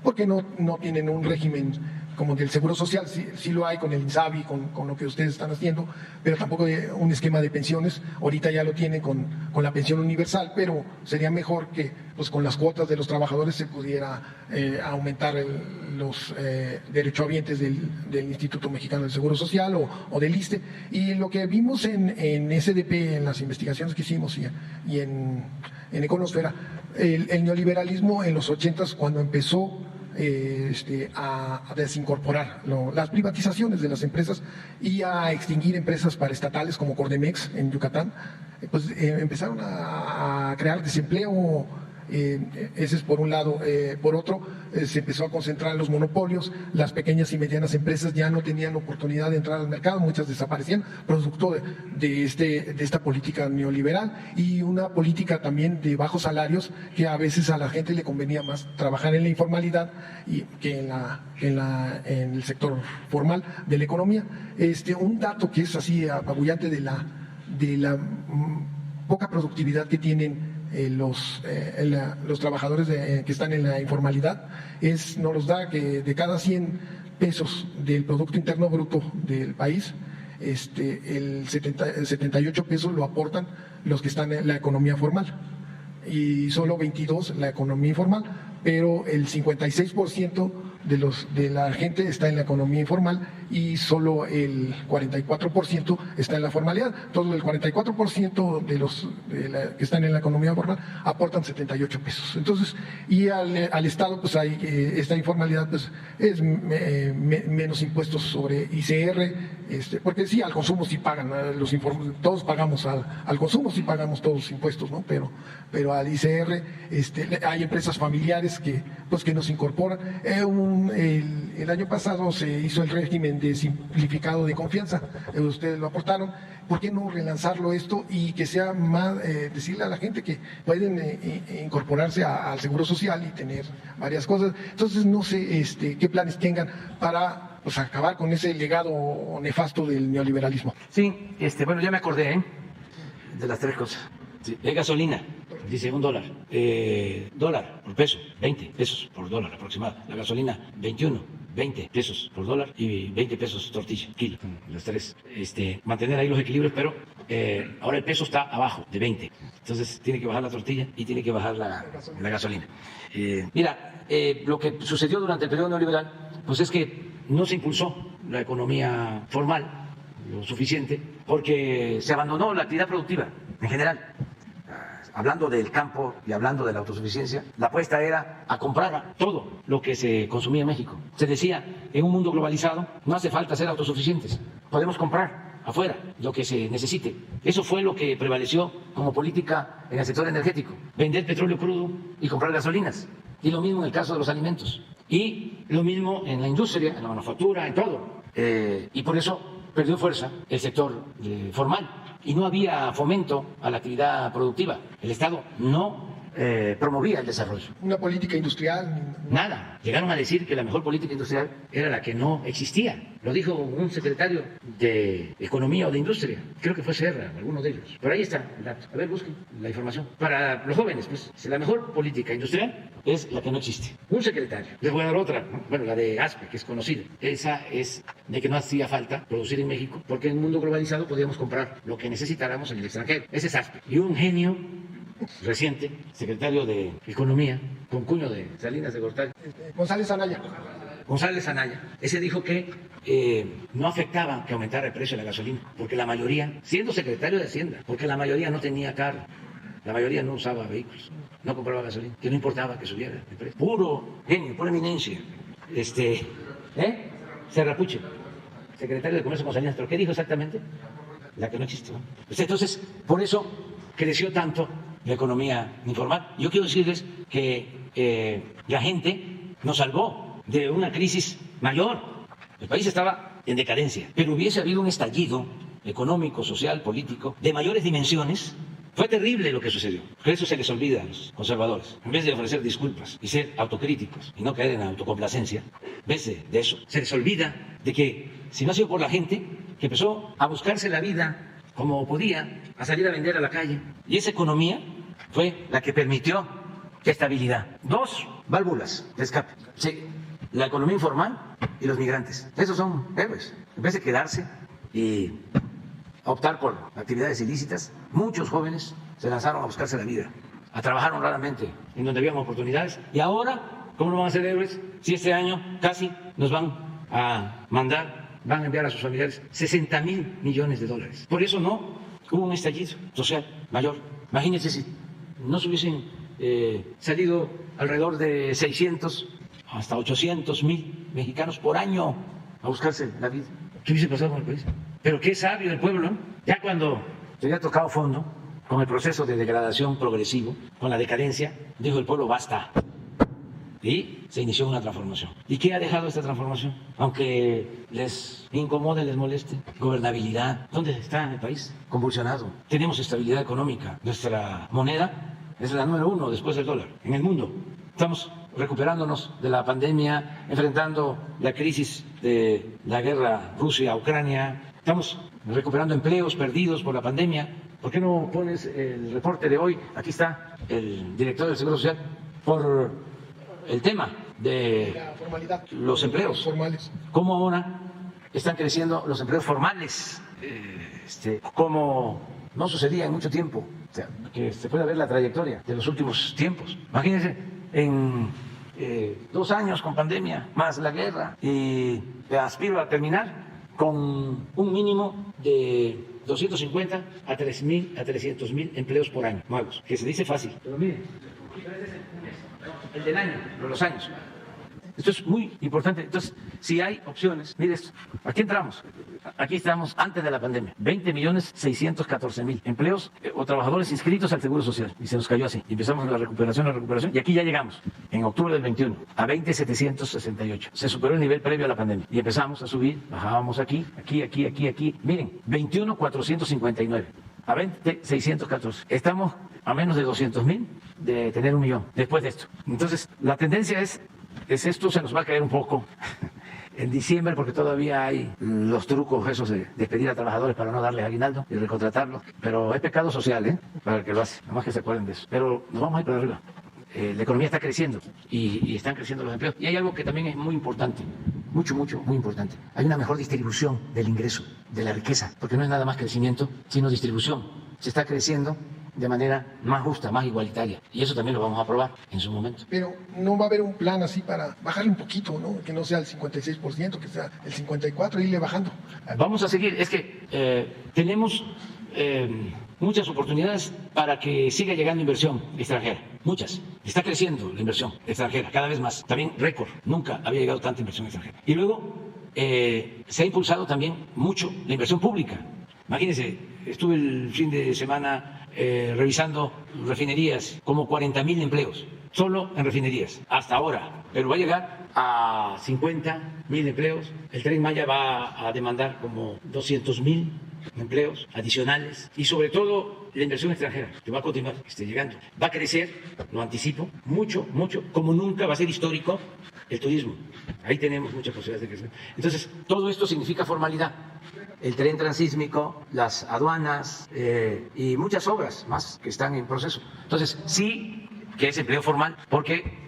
porque no tienen un régimen como del Seguro Social, sí lo hay con el INSABI, con lo que ustedes están haciendo, pero tampoco un esquema de pensiones. Ahorita ya lo tienen con la pensión universal, pero sería mejor que pues con las cuotas de los trabajadores se pudiera aumentar los derechohabientes del Instituto Mexicano del Seguro Social o del ISSSTE. Y lo que vimos en SDP, en las investigaciones que hicimos y en Econosfera, el neoliberalismo en los 80s, cuando empezó a desincorporar las privatizaciones de las empresas y a extinguir empresas paraestatales como Cordemex en Yucatán, pues empezaron a crear desempleo. Ese es por un lado. Por otro, se empezó a concentrar en los monopolios. Las pequeñas y medianas empresas ya no tenían oportunidad de entrar al mercado, muchas desaparecían, producto de esta política neoliberal y una política también de bajos salarios, que a veces a la gente le convenía más trabajar en la informalidad que en el sector formal de la economía. Un dato que es así apabullante de la poca productividad que tienen los trabajadores que están en la informalidad nos los da que de cada 100 pesos del Producto Interno Bruto del país, el 78 pesos lo aportan los que están en la economía formal y solo 22 la economía informal, pero el 56% de la gente está en la economía informal y solo el 44% está en la formalidad. Todo el 44% de los que están en la economía formal aportan 78 pesos. Entonces, y al Estado, pues hay esta informalidad, pues es menos impuestos sobre ICR, porque sí, al consumo sí pagan, todos pagamos al consumo, sí pagamos todos impuestos, ¿no? Pero al ICR hay empresas familiares que nos incorporan. El año pasado se hizo el régimen de simplificado de confianza, ustedes lo aportaron. ¿Por qué no relanzarlo esto y que sea más, decirle a la gente que pueden incorporarse al Seguro Social y tener varias cosas? Entonces no sé qué planes tengan para acabar con ese legado nefasto del neoliberalismo. Sí, bueno, ya me acordé de las tres cosas. Sí, gasolina, dice $1, dólar por peso, 20 pesos por dólar aproximado. La gasolina, 20 pesos por dólar y 20 pesos tortilla, kilo. Los tres. Mantener ahí los equilibrios, pero ahora el peso está abajo de 20. Entonces tiene que bajar la tortilla y tiene que bajar la gasolina. Mira, lo que sucedió durante el periodo neoliberal pues es que no se impulsó la economía formal lo suficiente porque se abandonó la actividad productiva en general. Hablando del campo y hablando de la autosuficiencia, la apuesta era a comprar todo lo que se consumía en México. Se decía, en un mundo globalizado no hace falta ser autosuficientes, podemos comprar afuera lo que se necesite. Eso fue lo que prevaleció como política en el sector energético, vender petróleo crudo y comprar gasolinas. Y lo mismo en el caso de los alimentos. Y lo mismo en la industria, en la manufactura, en todo. Y por eso perdió fuerza el sector formal. Y no había fomento a la actividad productiva. El Estado no promovía el desarrollo. Una política industrial. Nada. Llegaron a decir que la mejor política industrial era la que no existía. Lo dijo un secretario de Economía o de Industria. Creo que fue Serra, alguno de ellos. Pero ahí está el dato. A ver, busquen la información. Para los jóvenes, pues, la mejor política industrial es la que no existe. Un secretario. Les voy a dar otra, ¿no? Bueno, la de ASPE, que es conocida. Esa es de que no hacía falta producir en México, porque en un mundo globalizado podíamos comprar lo que necesitáramos en el extranjero. Ese es ASPE. Y un genio reciente, secretario de Economía, con cuño de Salinas de Gortari. González Anaya. González Anaya. Ese dijo que no afectaba que aumentara el precio de la gasolina, porque la mayoría, siendo secretario de Hacienda, porque la mayoría no tenía carro, la mayoría no usaba vehículos, no compraba gasolina, que no importaba que subiera el precio. Puro genio, pura eminencia. Serrapuche, secretario de Comercio con Salinas, ¿pero qué dijo exactamente? La que no existió. Entonces, por eso creció tanto la economía informal. Yo quiero decirles que la gente nos salvó de una crisis mayor. El país estaba en decadencia, pero hubiese habido un estallido económico, social, político, de mayores dimensiones. Fue terrible lo que sucedió. Por eso se les olvida a los conservadores. En vez de ofrecer disculpas y ser autocríticos y no caer en autocomplacencia, en vez de eso, se les olvida de que si no ha sido por la gente que empezó a buscarse la vida como podía, a salir a vender a la calle. Y esa economía fue la que permitió estabilidad. Dos válvulas de escape. Sí, la economía informal y los migrantes. Esos son héroes. En vez de quedarse y optar por actividades ilícitas, muchos jóvenes se lanzaron a buscarse la vida, a trabajar honradamente en donde habían oportunidades. Y ahora, ¿cómo no van a ser héroes si este año casi nos van a enviar a sus familiares 60,000 millones de dólares? Por eso no hubo un estallido social mayor. Imagínense si no se hubiesen salido alrededor de 600 hasta 800,000 mexicanos por año a buscarse la vida. ¿Qué hubiese pasado con el país? Pero qué sabio el pueblo, ¿no? Ya cuando se había tocado fondo con el proceso de degradación progresivo, con la decadencia, dijo el pueblo, basta. Y se inició una transformación. ¿Y qué ha dejado esta transformación? Aunque les incomode, les moleste. Gobernabilidad. ¿Dónde está el país? Convulsionado. Tenemos estabilidad económica. Nuestra moneda es la número 1 después del dólar en el mundo. Estamos recuperándonos de la pandemia, enfrentando la crisis de la guerra Rusia-Ucrania. Estamos recuperando empleos perdidos por la pandemia. ¿Por qué no pones el reporte de hoy? Aquí está el director del Seguro Social por el tema de los empleos formales. Cómo ahora están creciendo los empleos formales, como no sucedía en mucho tiempo. O sea, que se puede ver la trayectoria de los últimos tiempos. Imagínense, en 2 años con pandemia, más la guerra, y aspiro a terminar con un mínimo de 250 a 300,000 empleos por año nuevos, que se dice fácil. Pero miren, el del año, de los años. Esto es muy importante. Entonces, si hay opciones, mire esto, aquí entramos, aquí estamos antes de la pandemia, 20,614,000 empleos o trabajadores inscritos al Seguro Social, y se nos cayó así. Y empezamos la recuperación, y aquí ya llegamos, en octubre del 21, a 20,768. Se superó el nivel previo a la pandemia, y empezamos a subir, bajábamos aquí, miren, 21,459. A 20,614. Estamos a menos de 200,000 de tener 1,000,000 después de esto. Entonces, la tendencia es esto se nos va a caer un poco en diciembre, porque todavía hay los trucos esos de despedir a trabajadores para no darles aguinaldo y recontratarlos. Pero es pecado social, para el que lo hace, nada más que se acuerden de eso. Pero nos vamos a ir para arriba. La economía está creciendo y están creciendo los empleos. Y hay algo que también es muy importante, muy importante. Hay una mejor distribución del ingreso, de la riqueza, porque no es nada más crecimiento, sino distribución. Se está creciendo de manera más justa, más igualitaria. Y eso también lo vamos a aprobar en su momento. Pero no va a haber un plan así para bajarle un poquito, ¿no? Que no sea el 56%, que sea el 54%, e irle bajando. Vamos a seguir. Es que tenemos muchas oportunidades para que siga llegando inversión extranjera. Muchas. Está creciendo la inversión extranjera, cada vez más. También récord. Nunca había llegado tanta inversión extranjera. Y luego se ha impulsado también mucho la inversión pública. Imagínense, estuve el fin de semana revisando refinerías, como 40.000 empleos, solo en refinerías, hasta ahora. Pero va a llegar a 50.000 empleos. El Tren Maya va a demandar como 200.000 empleos adicionales y sobre todo la inversión extranjera que va a continuar llegando. Va a crecer, lo anticipo, mucho, mucho, como nunca. Va a ser histórico el turismo. Ahí tenemos muchas posibilidades de crecer. Entonces, todo esto significa formalidad. El tren transísmico, las aduanas y muchas obras más que están en proceso. Entonces, sí que es empleo formal porque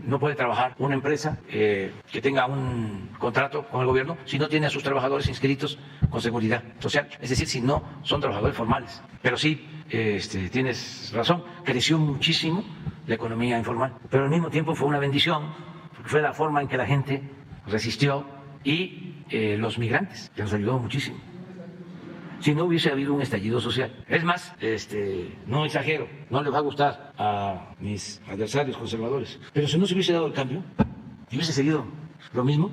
no puede trabajar una empresa que tenga un contrato con el gobierno si no tiene a sus trabajadores inscritos con seguridad social, es decir, si no son trabajadores formales. Pero sí, tienes razón, creció muchísimo la economía informal, pero al mismo tiempo fue una bendición, porque fue la forma en que la gente resistió y los migrantes, que nos ayudó muchísimo. Si no hubiese habido un estallido social. Es más, no exagero, no les va a gustar a mis adversarios conservadores, pero si no se hubiese dado el cambio, si hubiese seguido lo mismo,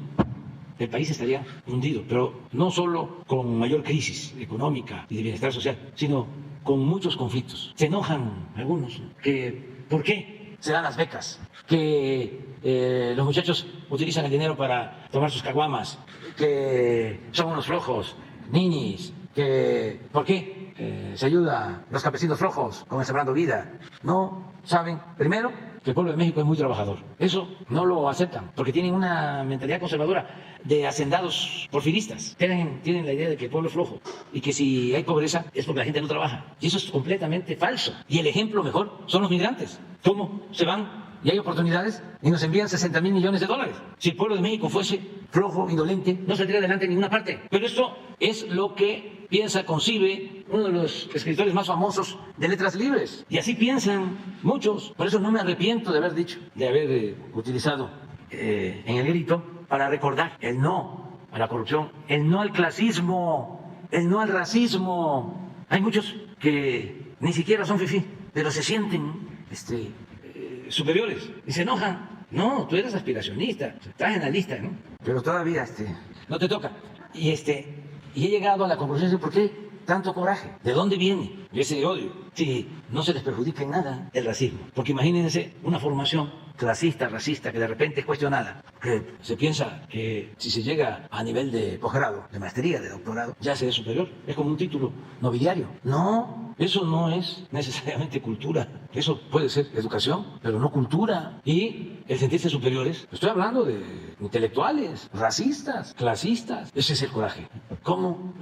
el país estaría hundido, pero no solo con mayor crisis económica y de bienestar social, sino con muchos conflictos. Se enojan algunos, que ¿por qué se dan las becas? Que los muchachos utilizan el dinero para tomar sus caguamas, que son unos flojos, ninis, que ¿por qué se ayuda a los campesinos flojos con el Sembrando Vida? No saben, primero, que el pueblo de México es muy trabajador. Eso no lo aceptan, porque tienen una mentalidad conservadora de hacendados porfiristas. Tienen la idea de que el pueblo es flojo y que si hay pobreza es porque la gente no trabaja. Y eso es completamente falso. Y el ejemplo mejor son los migrantes. ¿Cómo se van? Y hay oportunidades y nos envían 60.000 millones de dólares. Si el pueblo de México fuese flojo, indolente, no saldría adelante en ninguna parte. Pero esto es lo que piensa, concibe uno de los escritores más famosos de Letras Libres. Y así piensan muchos. Por eso no me arrepiento de haber dicho, de haber utilizado en el grito para recordar el no a la corrupción, el no al clasismo, el no al racismo. Hay muchos que ni siquiera son fifí, pero se sienten superiores y se enojan. No, tú eres aspiracionista, estás en la lista, ¿no? Pero todavía no te toca. Y he llegado a la conclusión de por qué tanto coraje, de dónde viene ese odio, si no se les perjudica en nada el racismo. Porque imagínense una formación clasista, racista, que de repente es cuestionada, que se piensa que si se llega a nivel de posgrado, de maestría, de doctorado, ya se es superior, es como un título nobiliario. No, eso no es necesariamente cultura, eso puede ser educación, pero no cultura. Y el sentirse superiores, estoy hablando de intelectuales, racistas, clasistas, ese es el coraje. ¿Cómo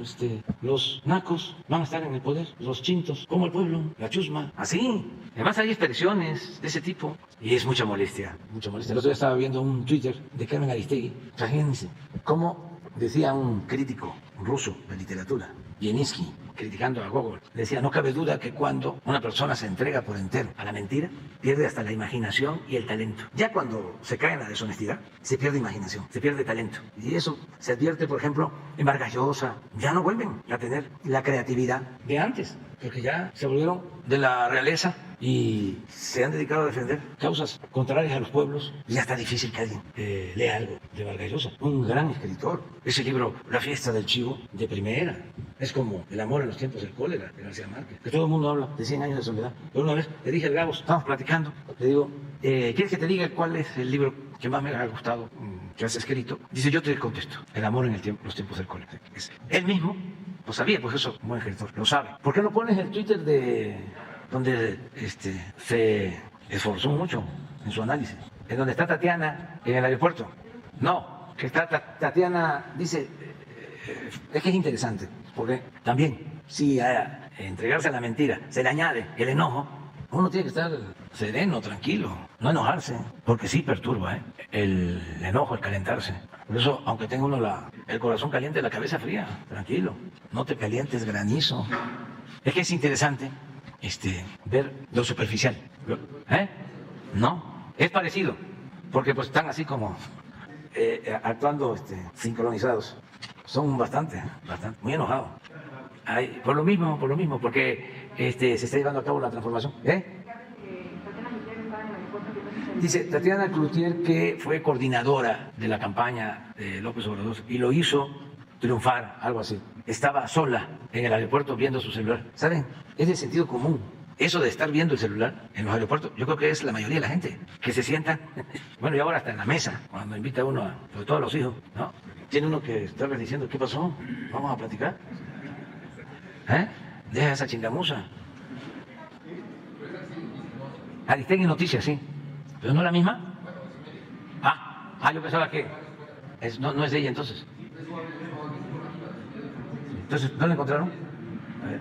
los nacos van a estar en el poder? Los chintos, como el pueblo, la chusma, así. Además hay expresiones de ese tipo y es mucha molestia, mucha molestia. El otro día estaba viendo un Twitter de Carmen Aristegui. Imagínense cómo decía un crítico ruso de literatura, Bielinski, criticando a Gogol, decía: no cabe duda que cuando una persona se entrega por entero a la mentira, pierde hasta la imaginación y el talento. Ya cuando se cae en la deshonestidad, se pierde imaginación, se pierde talento. Y eso se advierte, por ejemplo, en Vargas Llosa. Ya no vuelven a tener la creatividad de antes, porque ya se volvieron de la realeza y se han dedicado a defender causas contrarias a los pueblos. Ya está difícil que alguien lea algo de Vargas Llosa, un gran escritor. Ese libro, La fiesta del chivo, de primera. Es como El amor en los tiempos del cólera, de García Márquez, que todo el mundo habla de 100 años de soledad. Pero una vez le dije al Gabo, estábamos platicando, le digo: ¿quieres que te diga cuál es el libro que más me ha gustado que has escrito? Dice: yo te contesto, El amor en los tiempos del cólera. Él mismo lo sabía, pues eso, como escritor, lo sabe. ¿Por qué no pones el Twitter donde se esforzó mucho en su análisis? En donde está Tatiana en el aeropuerto. No, que está Tatiana, dice, es que es interesante, porque también si a entregarse a la mentira se le añade el enojo, uno tiene que estar sereno, tranquilo, no enojarse, porque sí perturba el enojo, el calentarse. Por eso, aunque tenga uno el corazón caliente, la cabeza fría, tranquilo, no te calientes, granizo. Es que es interesante ver lo superficial. No, es parecido, porque pues están así como actuando sincronizados. Son bastante, muy enojados. Por lo mismo, porque se está llevando a cabo la transformación. Dice Tatiana Cloutier que fue coordinadora de la campaña de López Obrador y lo hizo triunfar, algo así. Estaba sola en el aeropuerto viendo su celular. ¿Saben? Es de sentido común. Eso de estar viendo el celular en los aeropuertos, yo creo que es la mayoría de la gente que se sientan, bueno, y ahora hasta en la mesa, cuando invita a uno, sobre todo a los hijos, ¿no? Tiene uno que estarles diciendo, ¿qué pasó? ¿Vamos a platicar? Deja esa chingamuza. Aristegui Noticias, sí. ¿Pero no es la misma? Yo pensaba que no es de ella entonces. Entonces, ¿no la encontraron? A ver.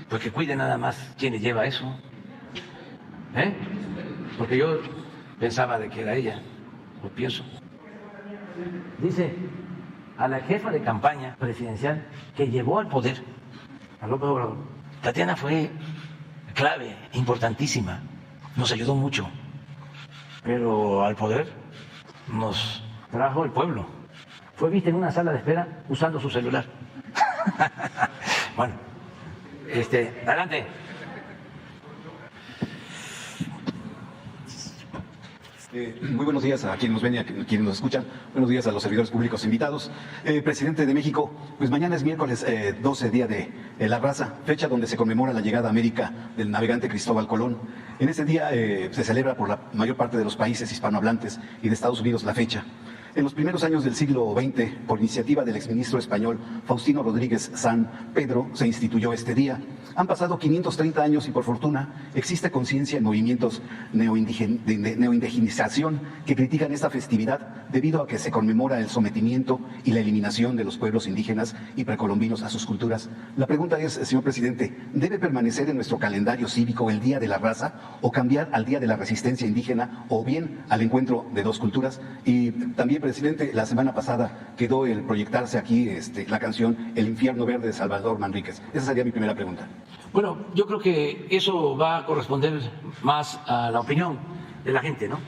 Pues que cuide nada más quién le lleva eso. Porque yo pensaba de que era ella, o pienso. Dice, a la jefa de campaña presidencial que llevó al poder a López Obrador, Tatiana fue clave, importantísima, nos ayudó mucho, pero al poder nos trajo el pueblo. Fue vista en una sala de espera usando su celular. Bueno, adelante. Muy buenos días a quienes nos ven y a quienes nos escuchan. Buenos días a los servidores públicos invitados. Presidente de México, pues mañana es miércoles 12, día de la raza, fecha donde se conmemora la llegada a América del navegante Cristóbal Colón. En ese día se celebra por la mayor parte de los países hispanohablantes y de Estados Unidos la fecha. En los primeros años del siglo XX, por iniciativa del exministro español Faustino Rodríguez San Pedro, se instituyó este día. Han pasado 530 años y por fortuna existe conciencia en movimientos de neoindigenización que critican esta festividad debido a que se conmemora el sometimiento y la eliminación de los pueblos indígenas y precolombinos a sus culturas. La pregunta es, señor presidente, ¿debe permanecer en nuestro calendario cívico el Día de la Raza o cambiar al Día de la Resistencia Indígena o bien al encuentro de dos culturas? Y también, presidente, la semana pasada quedó el proyectarse aquí la canción El Infierno Verde de Salvador Manríquez. Esa sería mi primera pregunta. Bueno, yo creo que eso va a corresponder más a la opinión de la gente, ¿no?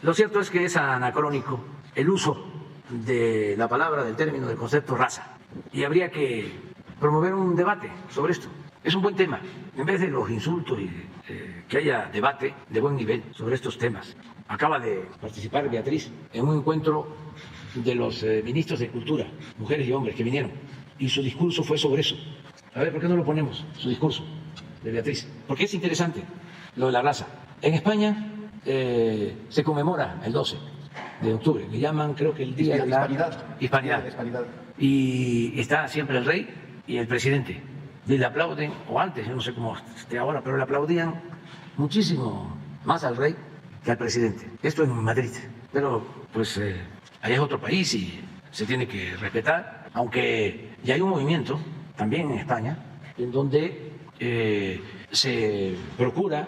Lo cierto es que es anacrónico el uso de la palabra, del término, del concepto raza. Y habría que promover un debate sobre esto. Es un buen tema. En vez de los insultos y que haya debate de buen nivel sobre estos temas. Acaba de participar Beatriz en un encuentro de los ministros de Cultura, mujeres y hombres que vinieron. Y su discurso fue sobre eso. A ver, ¿por qué no lo ponemos, su discurso de Beatriz? Porque es interesante lo de la raza. En España se conmemora el 12 de octubre, le llaman, creo que el Día de la Hispanidad. Y está siempre el rey y el presidente. Y le aplauden, o antes, yo no sé cómo esté ahora, pero le aplaudían muchísimo más al rey que al presidente. Esto en Madrid. Pero, pues, allá es otro país y se tiene que respetar, aunque ya hay un movimiento también en España, en donde se procura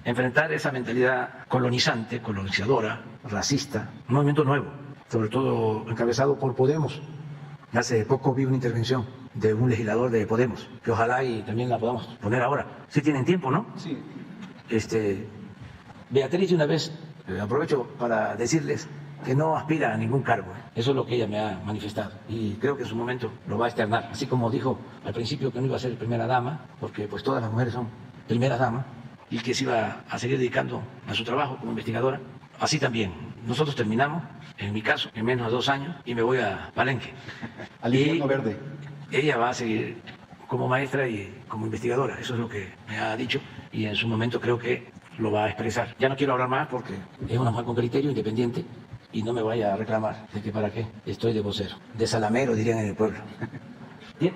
enfrentar esa mentalidad colonizante, colonizadora, racista, un movimiento nuevo, sobre todo encabezado por Podemos. Hace poco vi una intervención de un legislador de Podemos, que ojalá y también la podamos poner ahora. Sí tienen tiempo, ¿no? Sí. Beatriz, de una vez, aprovecho para decirles que no aspira a ningún cargo. Eso es lo que ella me ha manifestado y creo que en su momento lo va a externar. Así como dijo al principio que no iba a ser primera dama, porque pues todas las mujeres son primeras damas, y que se iba a seguir dedicando a su trabajo como investigadora. Así también, nosotros terminamos, en mi caso, en menos de 2 años y me voy a Palenque. Al Infierno Verde. Ella va a seguir como maestra y como investigadora, eso es lo que me ha dicho y en su momento creo que lo va a expresar. Ya no quiero hablar más porque es una mujer con criterio, independiente, y no me vaya a reclamar de que para qué estoy de vocero, de salamero dirían en el pueblo. ¿Bien?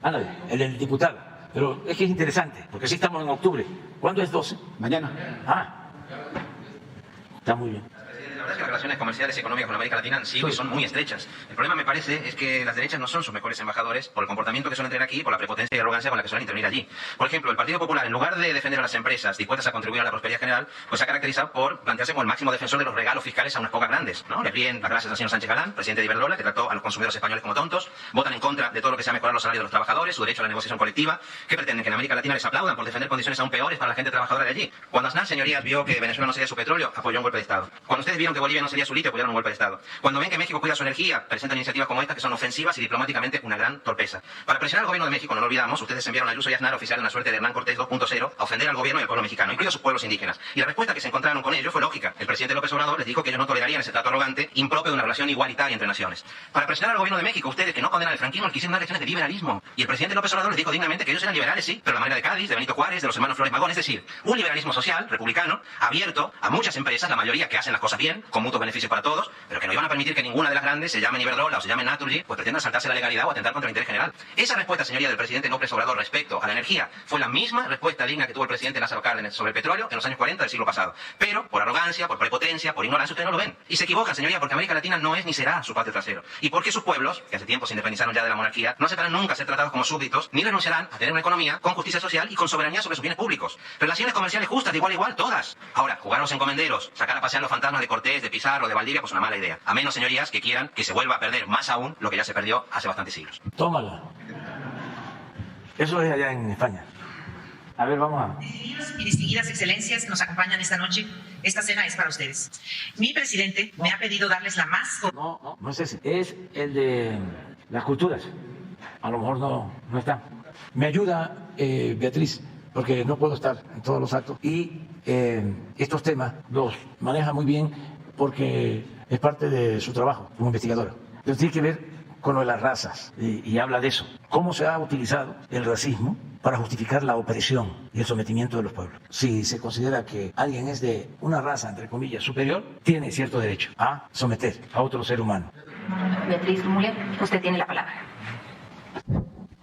Ándale, el del diputado. Pero es que es interesante, porque sí estamos en octubre. ¿Cuándo es 12? Mañana. Está muy bien. verdad es que las relaciones comerciales y económicas con América Latina han sido y son muy estrechas. El problema, me parece, es que las derechas no son sus mejores embajadores por el comportamiento que suelen tener aquí y por la prepotencia y arrogancia con la que suelen intervenir allí. Por ejemplo, el Partido Popular, en lugar de defender a las empresas dispuestas a contribuir a la prosperidad general, pues se ha caracterizado por plantearse como el máximo defensor de los regalos fiscales a unas pocas grandes, ¿no? Le ríen las gracias al señor Sánchez Galán, presidente de Iberdrola, que trató a los consumidores españoles como tontos, votan en contra de todo lo que sea mejorar los salarios de los trabajadores, su derecho a la negociación colectiva, que pretenden que en América Latina les aplaudan por defender condiciones aún peores para la gente trabajadora de allí. Cuando Aznar, señorías, vio que Venezuela no sería su petróleo, apoyó un golpe de Estado. Cuando ustedes vieron que Bolivia no sería su litio, apoyaron un golpe de Estado. Cuando ven que México cuida su energía, presentan iniciativas como esta que son ofensivas y diplomáticamente una gran torpeza. Para presionar al gobierno de México, no lo olvidamos, ustedes enviaron a Ayuso y Aznar, oficial de una suerte de Hernán Cortés 2.0, a ofender al gobierno y al pueblo mexicano, incluidos sus pueblos indígenas. Y la respuesta que se encontraron con ellos fue lógica. El presidente López Obrador les dijo que ellos no tolerarían ese trato arrogante, impropio de una relación igualitaria entre naciones. Para presionar al gobierno de México, ustedes que no condenan el franquismo, quisieron dar lecciones de liberalismo. Y el presidente López Obrador les dijo dignamente que ellos eran liberales, sí, pero la manera de Cádiz, de Benito Juárez, de los hermanos Flores Magón, es decir, un liberalismo social, republicano, abierto a muchas empresas, la mayoría que hacen las cosas bien, con mutuos beneficios para todos, pero que no iban a permitir que ninguna de las grandes, se llamen Iberdrola o se llamen Naturgy, pues pretendan saltarse la legalidad o atentar contra el interés general. Esa respuesta, señoría, del presidente López Obrador respecto a la energía fue la misma respuesta digna que tuvo el presidente Lázaro Cárdenas sobre el petróleo en los años 40 del siglo pasado. Pero, por arrogancia, por prepotencia, por ignorancia, ustedes no lo ven. Y se equivocan, señoría, porque América Latina no es ni será su patio trasero. Y porque sus pueblos, que hace tiempo se independizaron ya de la monarquía, no aceptarán nunca ser tratados como súbditos, ni renunciarán a tener una economía con justicia social y con soberanía sobre sus bienes públicos. Relaciones comerciales justas, de igual a igual, todas. Ahora, jugar a los encomenderos, sacar a pasear los fantasmas de Cortés, de Pizarro, de Valdivia, pues una mala idea. A menos, señorías, que quieran que se vuelva a perder más aún lo que ya se perdió hace bastantes siglos. Tómala. Eso es allá en España. A ver, vamos a... Distinguidos y distinguidas excelencias nos acompañan esta noche. Esta cena es para ustedes. Mi presidente me ha pedido darles la más... No es ese. Es el de las culturas. A lo mejor no está. Me ayuda Beatriz, porque no puedo estar en todos los actos. Y estos temas los maneja muy bien porque es parte de su trabajo como investigadora. Entonces tiene que ver con lo de las razas y habla de eso. Cómo se ha utilizado el racismo para justificar la opresión y el sometimiento de los pueblos. Si se considera que alguien es de una raza, entre comillas, superior, tiene cierto derecho a someter a otro ser humano. Beatriz Müller, usted tiene la palabra.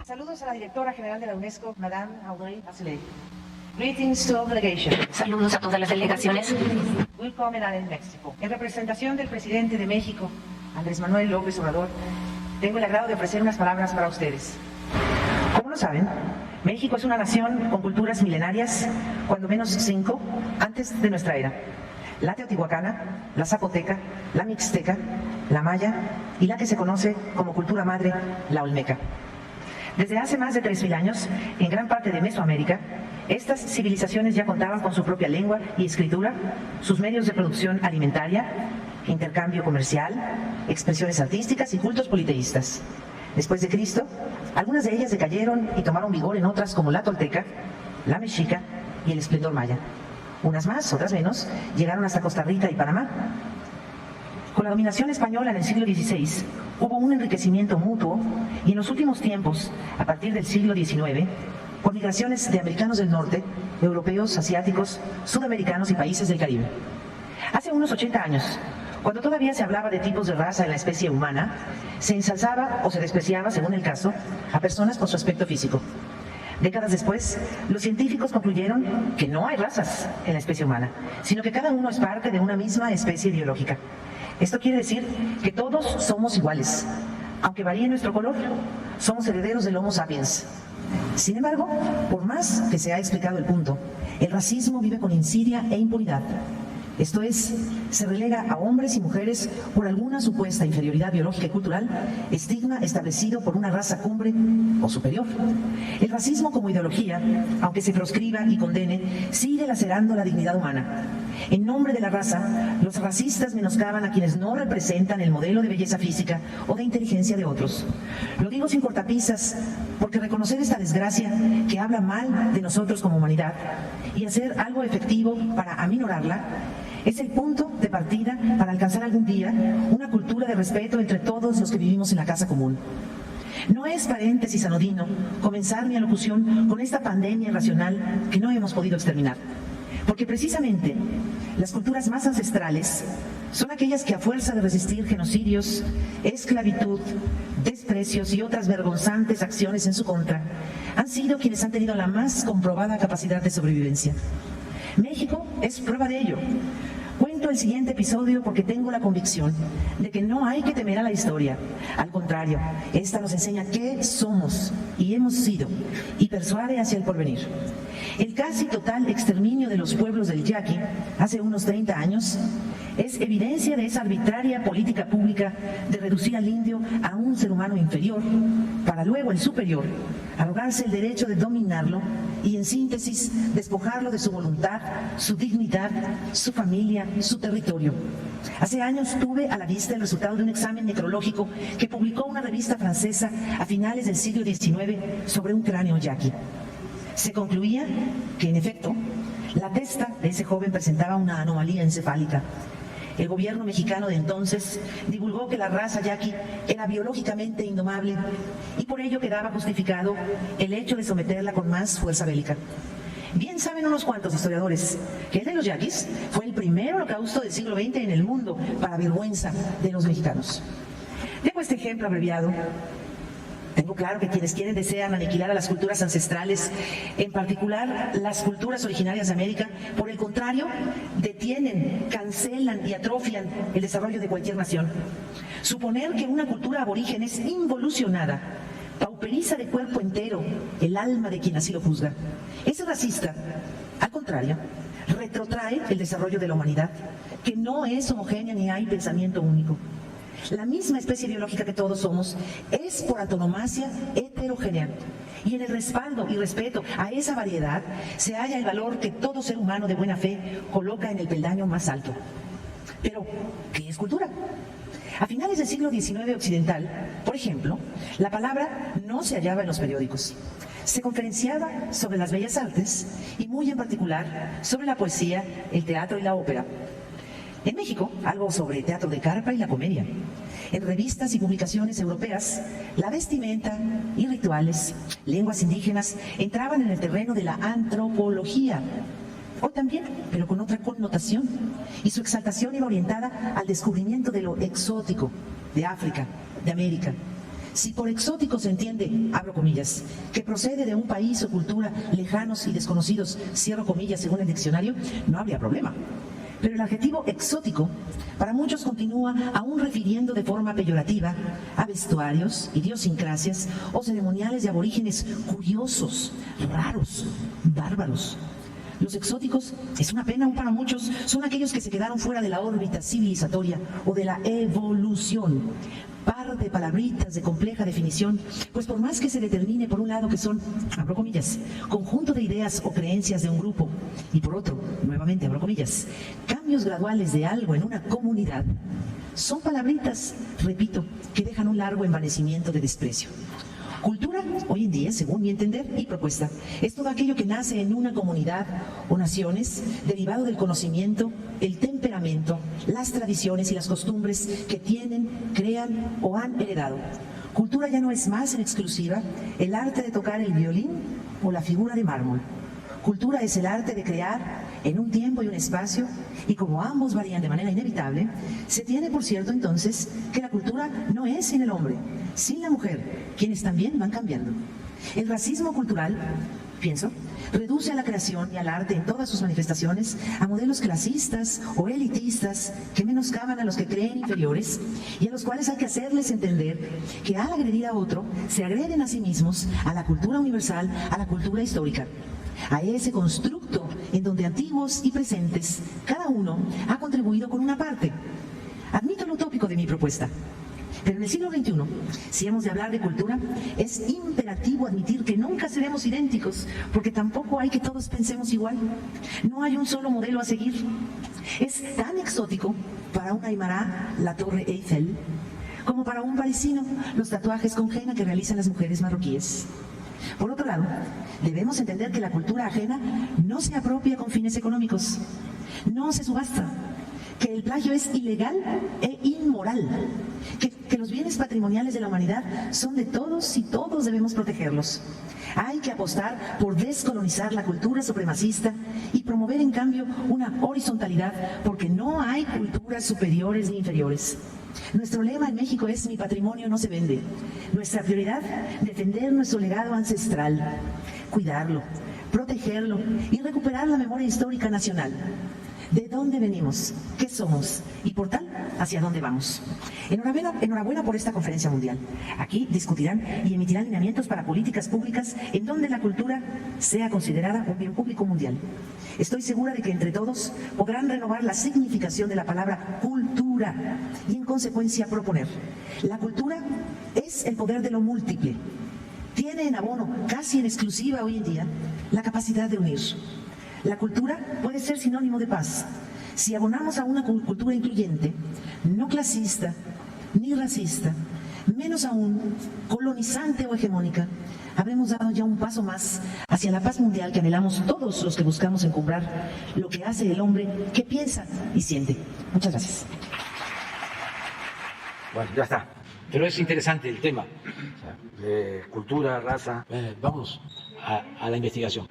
Saludos a la directora general de la UNESCO, Madame Audrey Azoulay. Greetings to all delegation. Saludos a todas las delegaciones. Welcome in Mexico. En representación del presidente de México, Andrés Manuel López Obrador, tengo el agrado de ofrecer unas palabras para ustedes. Como lo saben, México es una nación con culturas milenarias, cuando menos 5, antes de nuestra era. La teotihuacana, la zapoteca, la mixteca, la maya y la que se conoce como cultura madre, la olmeca. Desde hace más de 3.000 años, en gran parte de Mesoamérica, estas civilizaciones ya contaban con su propia lengua y escritura, sus medios de producción alimentaria, intercambio comercial, expresiones artísticas y cultos politeístas. Después de Cristo, algunas de ellas decayeron y tomaron vigor en otras como la tolteca, la mexica y el esplendor maya. Unas más, otras menos, llegaron hasta Costa Rica y Panamá. Con la dominación española en el siglo XVI, hubo un enriquecimiento mutuo y en los últimos tiempos, a partir del siglo XIX, por migraciones de americanos del norte, europeos, asiáticos, sudamericanos y países del Caribe. Hace unos 80 años, cuando todavía se hablaba de tipos de raza en la especie humana, se ensalzaba o se despreciaba, según el caso, a personas por su aspecto físico. Décadas después, los científicos concluyeron que no hay razas en la especie humana, sino que cada uno es parte de una misma especie biológica. Esto quiere decir que todos somos iguales, aunque varíe nuestro color, somos herederos del Homo sapiens. Sin embargo, por más que se ha explicado el punto, el racismo vive con insidia e impunidad. Esto es, se relega a hombres y mujeres por alguna supuesta inferioridad biológica y cultural, estigma establecido por una raza cumbre o superior. El racismo como ideología, aunque se proscriba y condene, sigue lacerando la dignidad humana. En nombre de la raza, los racistas menoscaban a quienes no representan el modelo de belleza física o de inteligencia de otros. Lo digo sin cortapisas, porque reconocer esta desgracia que habla mal de nosotros como humanidad y hacer algo efectivo para aminorarla es el punto de partida para alcanzar algún día una cultura de respeto entre todos los que vivimos en la casa común. No es paréntesis anodino comenzar mi alocución con esta pandemia irracional que no hemos podido exterminar, porque precisamente las culturas más ancestrales son aquellas que a fuerza de resistir genocidios, esclavitud, desprecios y otras vergonzantes acciones en su contra, han sido quienes han tenido la más comprobada capacidad de sobrevivencia. México es prueba de ello. Cuenta cuento el siguiente episodio porque tengo la convicción de que no hay que temer a la historia. Al contrario, esta nos enseña qué somos y hemos sido y persuade hacia el porvenir. El casi total exterminio de los pueblos del Yaqui hace unos 30 años es evidencia de esa arbitraria política pública de reducir al indio a un ser humano inferior, para luego el superior arrogarse el derecho de dominarlo y, en síntesis, despojarlo de su voluntad, su dignidad, su familia, su territorio. Hace años tuve a la vista el resultado de un examen necrológico que publicó una revista francesa a finales del siglo XIX sobre un cráneo yaqui. Se concluía que, en efecto, la testa de ese joven presentaba una anomalía encefálica. El gobierno mexicano de entonces divulgó que la raza yaqui era biológicamente indomable y por ello quedaba justificado el hecho de someterla con más fuerza bélica. Bien saben unos cuantos historiadores que el de los yaquis fue el primer holocausto del siglo XX en el mundo, para vergüenza de los mexicanos. Dejo este ejemplo abreviado. Tengo claro que quienes desean aniquilar a las culturas ancestrales, en particular las culturas originarias de América, por el contrario, detienen, cancelan y atrofian el desarrollo de cualquier nación. Suponer que una cultura aborigen es involucionada pauperiza de cuerpo entero el alma de quien así lo juzga. Es racista. Al contrario, retrotrae el desarrollo de la humanidad, que no es homogénea ni hay pensamiento único. La misma especie biológica que todos somos es por antonomasia heterogénea. Y en el respaldo y respeto a esa variedad se halla el valor que todo ser humano de buena fe coloca en el peldaño más alto. Pero, ¿qué es cultura? A finales del siglo XIX occidental, por ejemplo, la palabra no se hallaba en los periódicos. Se conferenciaba sobre las bellas artes y muy en particular sobre la poesía, el teatro y la ópera. En México, algo sobre teatro de carpa y la comedia. En revistas y publicaciones europeas, la vestimenta y rituales, lenguas indígenas, entraban en el terreno de la antropología. Hoy también, pero con otra connotación. Y su exaltación iba orientada al descubrimiento de lo exótico, de África, de América. Si por exótico se entiende, abro comillas, que procede de un país o cultura lejanos y desconocidos, cierro comillas según el diccionario, no habría problema. Pero el adjetivo exótico para muchos continúa aún refiriendo de forma peyorativa a vestuarios, idiosincrasias o ceremoniales de aborígenes curiosos, raros, bárbaros. Los exóticos, es una pena aún para muchos, son aquellos que se quedaron fuera de la órbita civilizatoria o de la evolución. Par de palabritas de compleja definición, pues por más que se determine por un lado que son, abro comillas, conjunto de ideas o creencias de un grupo, y por otro, nuevamente abro comillas, cambios graduales de algo en una comunidad, son palabritas, repito, que dejan un largo envanecimiento de desprecio. Cultura, hoy en día, según mi entender y propuesta, es todo aquello que nace en una comunidad o naciones, derivado del conocimiento, el temperamento, las tradiciones y las costumbres que tienen, crean o han heredado. Cultura ya no es más en exclusiva el arte de tocar el violín o la figura de mármol. Cultura es el arte de crear en un tiempo y un espacio, y como ambos varían de manera inevitable, se tiene por cierto entonces que la cultura no es sin el hombre, sin la mujer, quienes también van cambiando. El racismo cultural, pienso, reduce a la creación y al arte en todas sus manifestaciones a modelos clasistas o elitistas que menoscaban a los que creen inferiores y a los cuales hay que hacerles entender que al agredir a otro se agreden a sí mismos, a la cultura universal, a la cultura histórica, a ese constructo en donde antiguos y presentes, cada uno ha contribuido con una parte. Admito lo utópico de mi propuesta, pero en el siglo XXI, si hemos de hablar de cultura, es imperativo admitir que nunca seremos idénticos, porque tampoco hay que todos pensemos igual. No hay un solo modelo a seguir. Es tan exótico para un aymara la Torre Eiffel, como para un parisino los tatuajes con henna que realizan las mujeres marroquíes. Por otro lado, debemos entender que la cultura ajena no se apropia con fines económicos, no se subasta, que el plagio es ilegal e inmoral, que los bienes patrimoniales de la humanidad son de todos y todos debemos protegerlos. Hay que apostar por descolonizar la cultura supremacista y promover en cambio una horizontalidad, porque no hay culturas superiores ni inferiores. Nuestro lema en México es: mi patrimonio no se vende. Nuestra prioridad, defender nuestro legado ancestral, cuidarlo, protegerlo y recuperar la memoria histórica nacional. de dónde venimos, qué somos y por tal, hacia dónde vamos. Enhorabuena por esta conferencia mundial. Aquí discutirán y emitirán lineamientos para políticas públicas en donde la cultura sea considerada un bien público mundial. Estoy segura de que entre todos podrán renovar la significación de la palabra cultura y en consecuencia proponer. La cultura es el poder de lo múltiple. Tiene en abono, casi en exclusiva hoy en día, la capacidad de unir. La cultura puede ser sinónimo de paz. Si abonamos a una cultura incluyente, no clasista, ni racista, menos aún colonizante o hegemónica, habremos dado ya un paso más hacia la paz mundial que anhelamos todos los que buscamos encumbrar lo que hace el hombre que piensa y siente. Muchas gracias. Bueno, ya está. Pero es interesante el tema. De cultura, raza. Vamos a la investigación.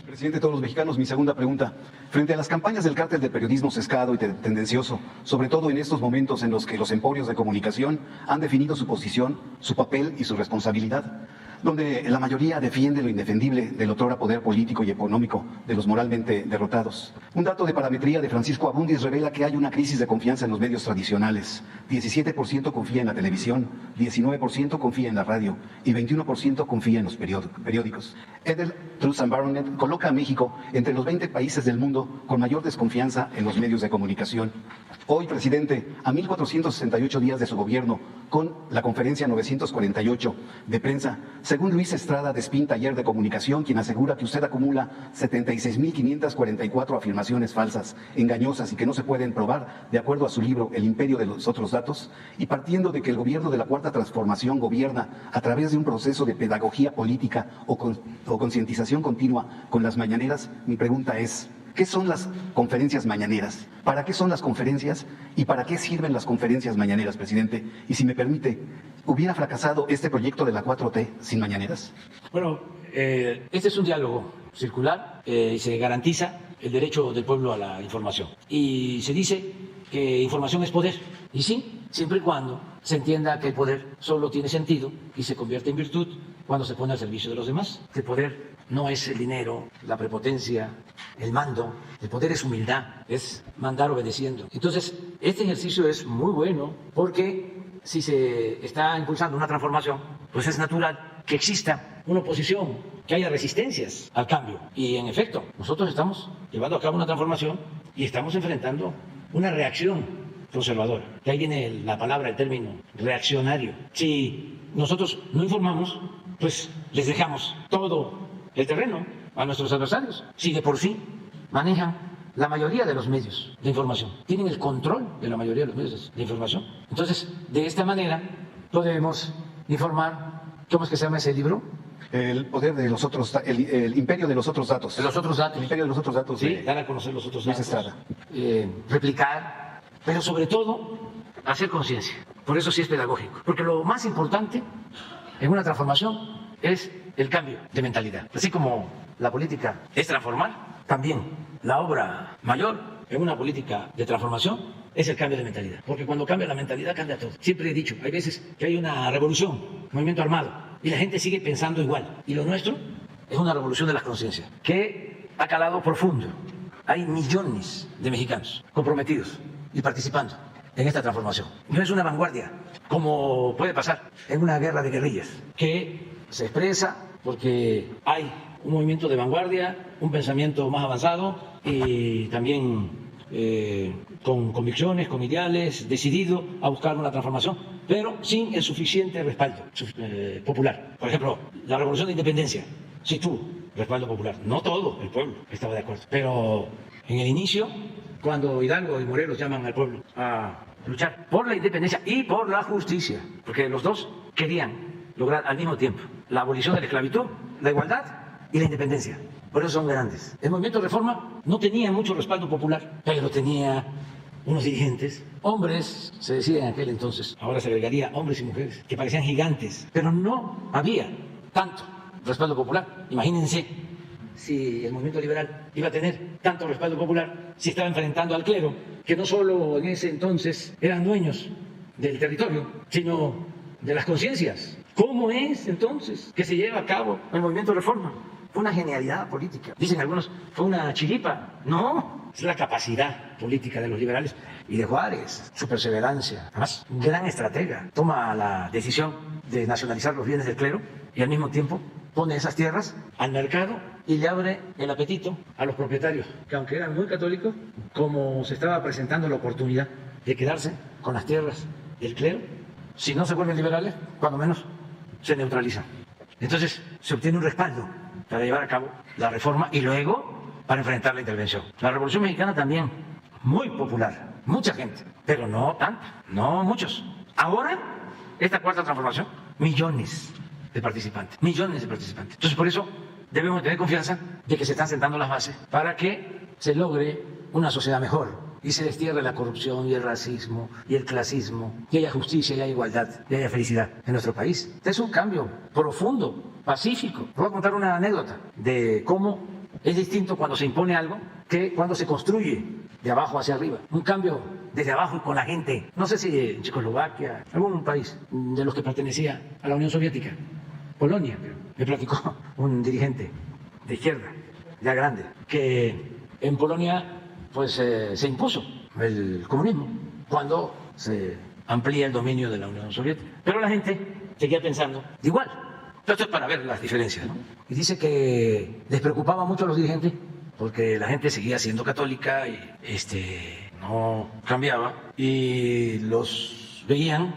Presidente de todos los mexicanos, mi segunda pregunta. Frente a las campañas del cártel del periodismo sesgado y tendencioso, sobre todo en estos momentos en los que los emporios de comunicación han definido su posición, su papel y su responsabilidad, donde la mayoría defiende lo indefendible del otrora poder político y económico de los moralmente derrotados. Un dato de parametría de Francisco Abundis revela que hay una crisis de confianza en los medios tradicionales. 17% confía en la televisión, 19% confía en la radio y 21% confía en los periódicos. Edel Truth and Baronet coloca a México entre los 20 países del mundo con mayor desconfianza en los medios de comunicación. Hoy, presidente, a 1468 días de su gobierno, con la conferencia 948 de prensa, según Luis Estrada de Spin Taller de Comunicación, quien asegura que usted acumula 76.544 afirmaciones falsas, engañosas y que no se pueden probar, de acuerdo a su libro El Imperio de los Otros Datos, y partiendo de que el gobierno de la Cuarta Transformación gobierna a través de un proceso de pedagogía política o concientización continua con las mañaneras, mi pregunta es: ¿qué son las conferencias mañaneras? ¿Para qué son las conferencias? ¿Y para qué sirven las conferencias mañaneras, presidente? Y si me permite, ¿hubiera fracasado este proyecto de la 4T sin mañaneras? Bueno, este es un diálogo circular y se garantiza el derecho del pueblo a la información. Y se dice que información es poder. Y sí, siempre y cuando se entienda que el poder solo tiene sentido y se convierte en virtud cuando se pone al servicio de los demás. El poder no es el dinero, la prepotencia, el mando. El poder es humildad, es mandar obedeciendo. Entonces, este ejercicio es muy bueno porque si se está impulsando una transformación, pues es natural que exista una oposición, que haya resistencias al cambio. Y en efecto, nosotros estamos llevando a cabo una transformación y estamos enfrentando una reacción conservadora. De ahí viene la palabra, el término reaccionario. Si nosotros no informamos, pues les dejamos todo el terreno a nuestros adversarios. Si de por sí manejan la mayoría de los medios de información, tienen el control de la mayoría de los medios de información. Entonces, de esta manera podemos informar. ¿Cómo es que se llama ese libro? El poder de los otros, el imperio de los otros datos. De los otros datos. El imperio de los otros datos. Sí, dar a conocer los otros datos. Estrada. Replicar, pero sobre todo hacer conciencia. Por eso sí es pedagógico. Porque lo más importante en una transformación es el cambio de mentalidad. Así como la política es transformar, también la obra mayor en una política de transformación es el cambio de mentalidad. Porque cuando cambia la mentalidad, cambia todo. Siempre he dicho, hay veces que hay una revolución, un movimiento armado, y la gente sigue pensando igual. Y lo nuestro es una revolución de las conciencias, que ha calado profundo. Hay millones de mexicanos comprometidos y participando en esta transformación. No es una vanguardia, como puede pasar en una guerra de guerrillas, que se expresa porque hay un movimiento de vanguardia, un pensamiento más avanzado y también con convicciones, con ideales, decidido a buscar una transformación, pero sin el suficiente respaldo popular. Por ejemplo, la Revolución de Independencia sí tuvo respaldo popular, no todo el pueblo estaba de acuerdo, pero en el inicio, cuando Hidalgo y Morelos llaman al pueblo a luchar por la independencia y por la justicia, porque los dos querían lograr al mismo tiempo la abolición de la esclavitud, la igualdad y la independencia. Por eso son grandes. El movimiento de reforma no tenía mucho respaldo popular, pero tenía unos dirigentes, hombres, se decía en aquel entonces, ahora se agregaría hombres y mujeres, que parecían gigantes, pero no había tanto respaldo popular. Imagínense si el movimiento liberal iba a tener tanto respaldo popular si estaba enfrentando al clero, que no solo en ese entonces eran dueños del territorio, sino de las conciencias. ¿Cómo es entonces que se lleva a cabo el movimiento de reforma? fue una genialidad política. Dicen algunos, fue una chiripa. No, es la capacidad política de los liberales y de Juárez, su perseverancia. Además, un gran estratega. Toma la decisión de nacionalizar los bienes del clero y al mismo tiempo pone esas tierras al mercado y le abre el apetito a los propietarios, que aunque eran muy católicos, como se estaba presentando la oportunidad de quedarse con las tierras del clero, si no se vuelven liberales, cuando menos se neutralizan. Entonces se obtiene un respaldo para llevar a cabo la reforma y luego para enfrentar la intervención. La Revolución Mexicana también, muy popular, mucha gente, pero no tanto, no muchos. Ahora, esta cuarta transformación, millones de participantes, millones de participantes. Entonces por eso debemos tener confianza de que se están sentando las bases para que se logre una sociedad mejor y se destierre la corrupción y el racismo y el clasismo, y haya justicia y haya igualdad y haya felicidad en nuestro país. Este es un cambio profundo, pacífico. Voy a contar una anécdota de cómo es distinto cuando se impone algo que cuando se construye de abajo hacia arriba. Un cambio desde abajo y con la gente. No sé si en Checoslovaquia, algún país de los que pertenecía a la Unión Soviética, Polonia, me platicó un dirigente de izquierda, ya grande, que en Polonia pues se impuso el comunismo cuando se amplía el dominio de la Unión Soviética. Pero la gente seguía pensando igual. Esto es para ver las diferencias, ¿no? Y dice que les preocupaba mucho a los dirigentes porque la gente seguía siendo católica y no cambiaba y los veían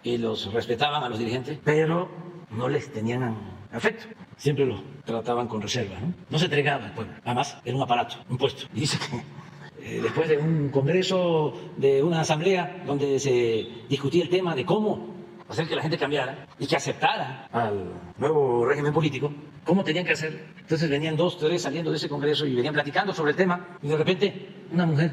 y los respetaban a los dirigentes, pero no les tenían afecto. Siempre los trataban con reserva, ¿no? No se entregaba al pueblo. Además, era un aparato, un puesto. Y dice que después de un congreso, de una asamblea donde se discutía el tema de cómo hacer que la gente cambiara y que aceptara al nuevo régimen político, cómo tenían que hacer. Entonces venían 2, 3 saliendo de ese congreso y venían platicando sobre el tema y de repente una mujer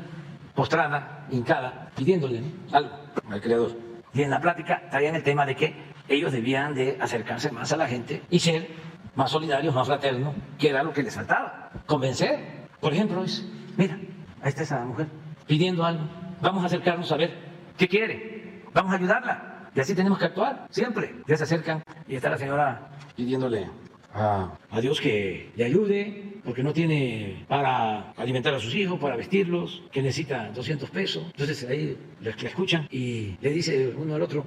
postrada, hincada, pidiéndole, ¿no?, algo al creador. Y en la plática traían el tema de que ellos debían de acercarse más a la gente y ser más solidarios, más fraternos, que era lo que les faltaba. Convencer. Por ejemplo, dice, mira, ahí está esa mujer pidiendo algo. Vamos a acercarnos a ver qué quiere. Vamos a ayudarla. Y así tenemos que actuar, siempre. Ya se acercan y está la señora pidiéndole a Dios que le ayude, porque no tiene para alimentar a sus hijos, para vestirlos, que necesita 200 pesos. Entonces ahí la escuchan y le dice uno al otro,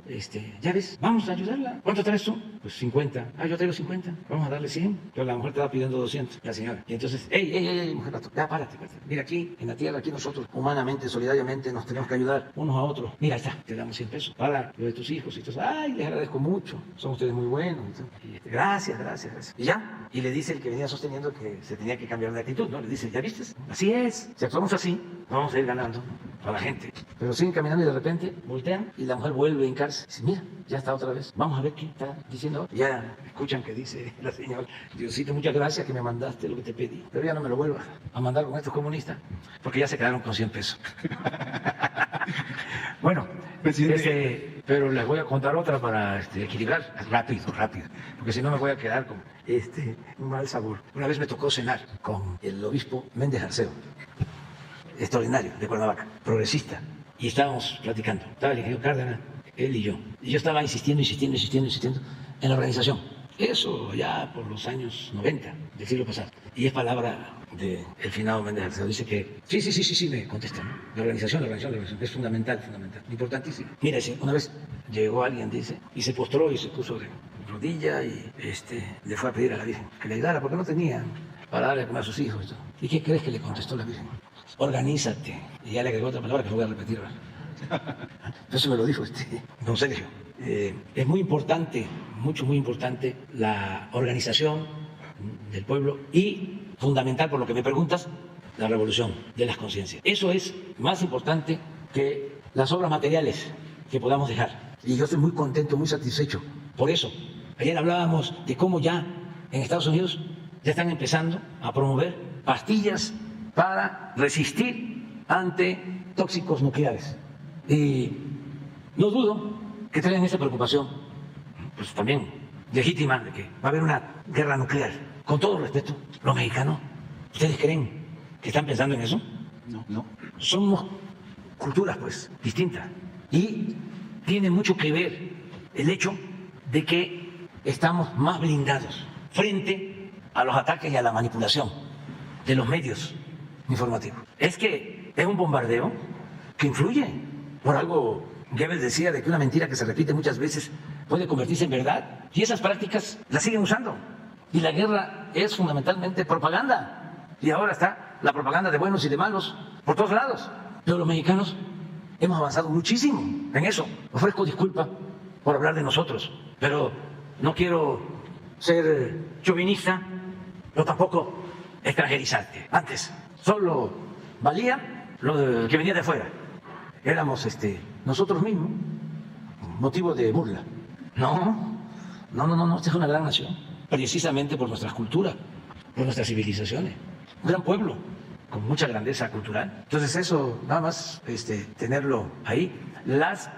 ya ves, vamos a ayudarla. ¿Cuánto traes tú? Pues 50. Ah, yo traigo 50. Vamos a darle 100. Pero la mujer estaba pidiendo 200, la señora. Y entonces, ey, mujer, ya párate. Mira, aquí, en la tierra, aquí nosotros, humanamente, solidariamente, nos tenemos que ayudar unos a otros. Mira, ahí está, te damos 100 pesos para lo de tus hijos. Y entonces, ay, les agradezco mucho, son ustedes muy buenos. Y, gracias. Y ya, y le dice el que venía sosteniendo que se tenía que cambiar de actitud, ¿no? Le dice, ¿ya viste? Así es, si actuamos así, vamos a ir ganando a la gente. Pero siguen caminando y de repente voltean y la mujer vuelve a hincarse. Dice, mira, ya está otra vez, vamos a ver qué está diciendo ahora. Ya escuchan que dice la señora, Diosito, muchas gracias que me mandaste lo que te pedí, pero ya no me lo vuelvas a mandar con estos comunistas, porque ya se quedaron con 100 pesos. Bueno, pero les voy a contar otra para equilibrar rápido, porque si no me voy a quedar con un mal sabor. Una vez me tocó cenar con el obispo Méndez Arceo, extraordinario, de Cuernavaca, progresista, y estábamos platicando. Estaba el ingeniero Cárdenas, él y yo. Y yo estaba insistiendo en la organización. Eso ya por los años 90 del siglo pasado. Y es palabra del finado Méndez Arceo. Dice que sí, me contesta, ¿no? La organización es fundamental, importantísimo. Mira, una vez llegó alguien, dice, y se postró y se puso de rodilla y le fue a pedir a la Virgen que le ayudara porque no tenía para darle a comer a sus hijos. ¿Y qué crees que le contestó la Virgen? Organízate. Y ya le agregó otra palabra que no voy a repetir ahora. Eso me lo dijo don Sergio. Es muy importante, muy importante la organización del pueblo y fundamental, por lo que me preguntas, la revolución de las conciencias. Eso es más importante que las obras materiales que podamos dejar. Y yo estoy muy contento, muy satisfecho por eso. Ayer hablábamos de cómo ya en Estados Unidos ya están empezando a promover pastillas para resistir ante tóxicos nucleares. Y no dudo que tengan esa preocupación, pues también legítima, de que va a haber una guerra nuclear. Con todo respeto, los mexicanos, ¿ustedes creen que están pensando en eso? No. Somos culturas, pues, distintas. Y tiene mucho que ver el hecho de que estamos más blindados frente a los ataques y a la manipulación de los medios informativos. Es que es un bombardeo que influye. Por algo Goebbels decía de que una mentira que se repite muchas veces puede convertirse en verdad, y esas prácticas las siguen usando. Y la guerra es fundamentalmente propaganda, y ahora está la propaganda de buenos y de malos por todos lados. Pero los mexicanos hemos avanzado muchísimo en eso. Ofrezco disculpa por hablar de nosotros, pero no quiero ser chauvinista, pero tampoco extranjerizarte. Antes solo valía lo que venía de afuera. Éramos nosotros mismos motivo de burla. No, esta es una gran nación, precisamente por nuestras culturas, por nuestras civilizaciones. Un gran pueblo, con mucha grandeza cultural. Entonces eso, nada más tenerlo ahí. Las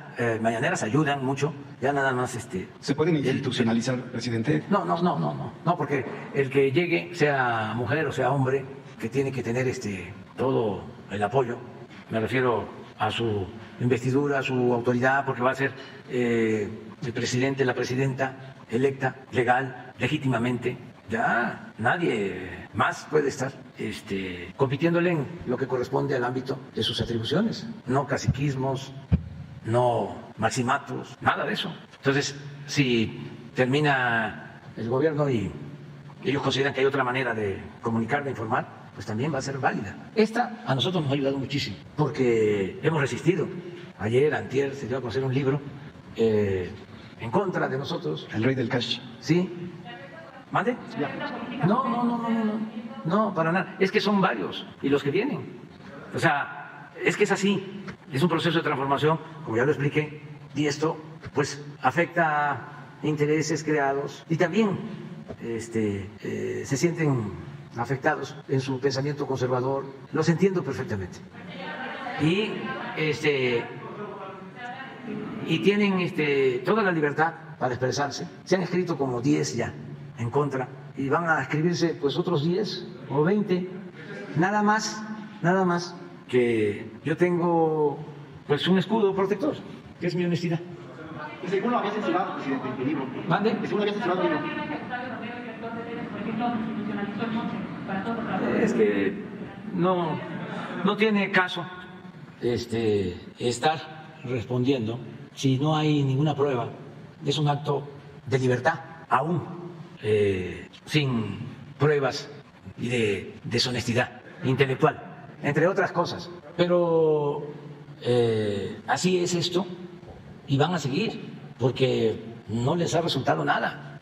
mañaneras ayudan mucho, ya nada más ¿Se pueden institucionalizar, presidente? No, porque el que llegue, sea mujer o sea hombre, que tiene que tener todo el apoyo, me refiero a su investidura, a su autoridad, porque va a ser el presidente, la presidenta electa, legal, legítimamente. Ya nadie más puede estar compitiéndole en lo que corresponde al ámbito de sus atribuciones. No caciquismos, no maximatos, nada de eso. Entonces, si termina el gobierno y ellos consideran que hay otra manera de comunicar, de informar, pues también va a ser válida. Esta a nosotros nos ha ayudado muchísimo, porque hemos resistido. Ayer, antier, se dio a conocer un libro en contra de nosotros. El rey del cash. Sí. ¿Mande? No, para nada. Es que son varios y los que vienen. O sea, es que es así. Es un proceso de transformación, como ya lo expliqué, y esto pues afecta a intereses creados y también se sienten afectados en su pensamiento conservador. Los entiendo perfectamente. Y tienen toda la libertad para expresarse. Se han escrito como 10 ya en contra y van a escribirse pues otros 10 o 20. Nada más que yo tengo pues un escudo protector, que es mi honestidad. ¿Según lo había censurado, presidente, el libro? ¿Mande? ¿Según lo había censurado el libro? Es que no tiene caso estar respondiendo si no hay ninguna prueba. Es un acto de libertad, aún sin pruebas y de deshonestidad intelectual, entre otras cosas. Pero así es esto y van a seguir porque no les ha resultado nada.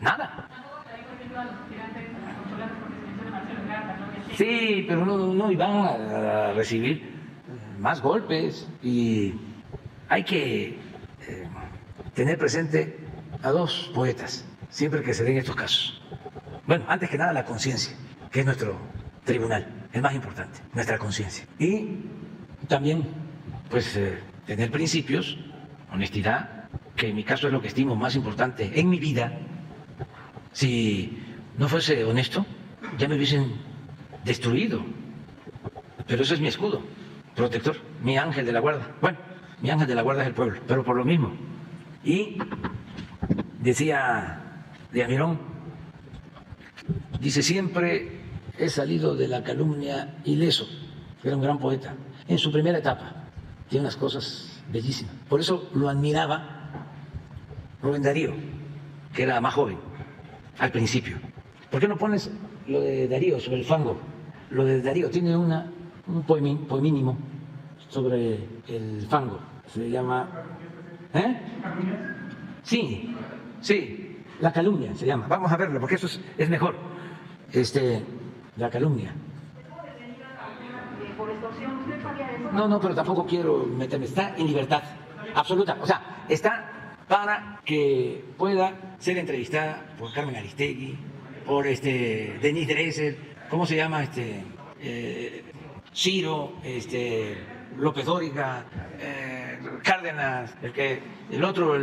Sí, pero no, y van a recibir más golpes y hay que tener presente a dos poetas siempre que se den estos casos. Bueno, antes que nada la conciencia, que es nuestro tribunal, el más importante, nuestra conciencia. Y también, pues, tener principios, honestidad, que en mi caso es lo que estimo más importante en mi vida. Si no fuese honesto, ya me hubiesen destruido. Pero eso es mi escudo protector, mi ángel de la guarda. Bueno, mi ángel de la guarda es el pueblo, pero por lo mismo. Y decía de Amirón, dice, siempre he salido de la calumnia ileso. Era un gran poeta. En su primera etapa tiene unas cosas bellísimas. Por eso lo admiraba Rubén Darío, que era más joven al principio. ¿Por qué no pones lo de Darío sobre el fango? Lo de Darío tiene un poemínimo sobre el fango. Se llama... Sí, la calumnia se llama. Vamos a verlo, porque eso es mejor. La calumnia. No, pero tampoco quiero meterme. Está en libertad absoluta. O sea, está para que pueda ser entrevistada por Carmen Aristegui, por Denise Dresser, ¿cómo se llama? Ciro, López Dóriga, Cárdenas, el otro,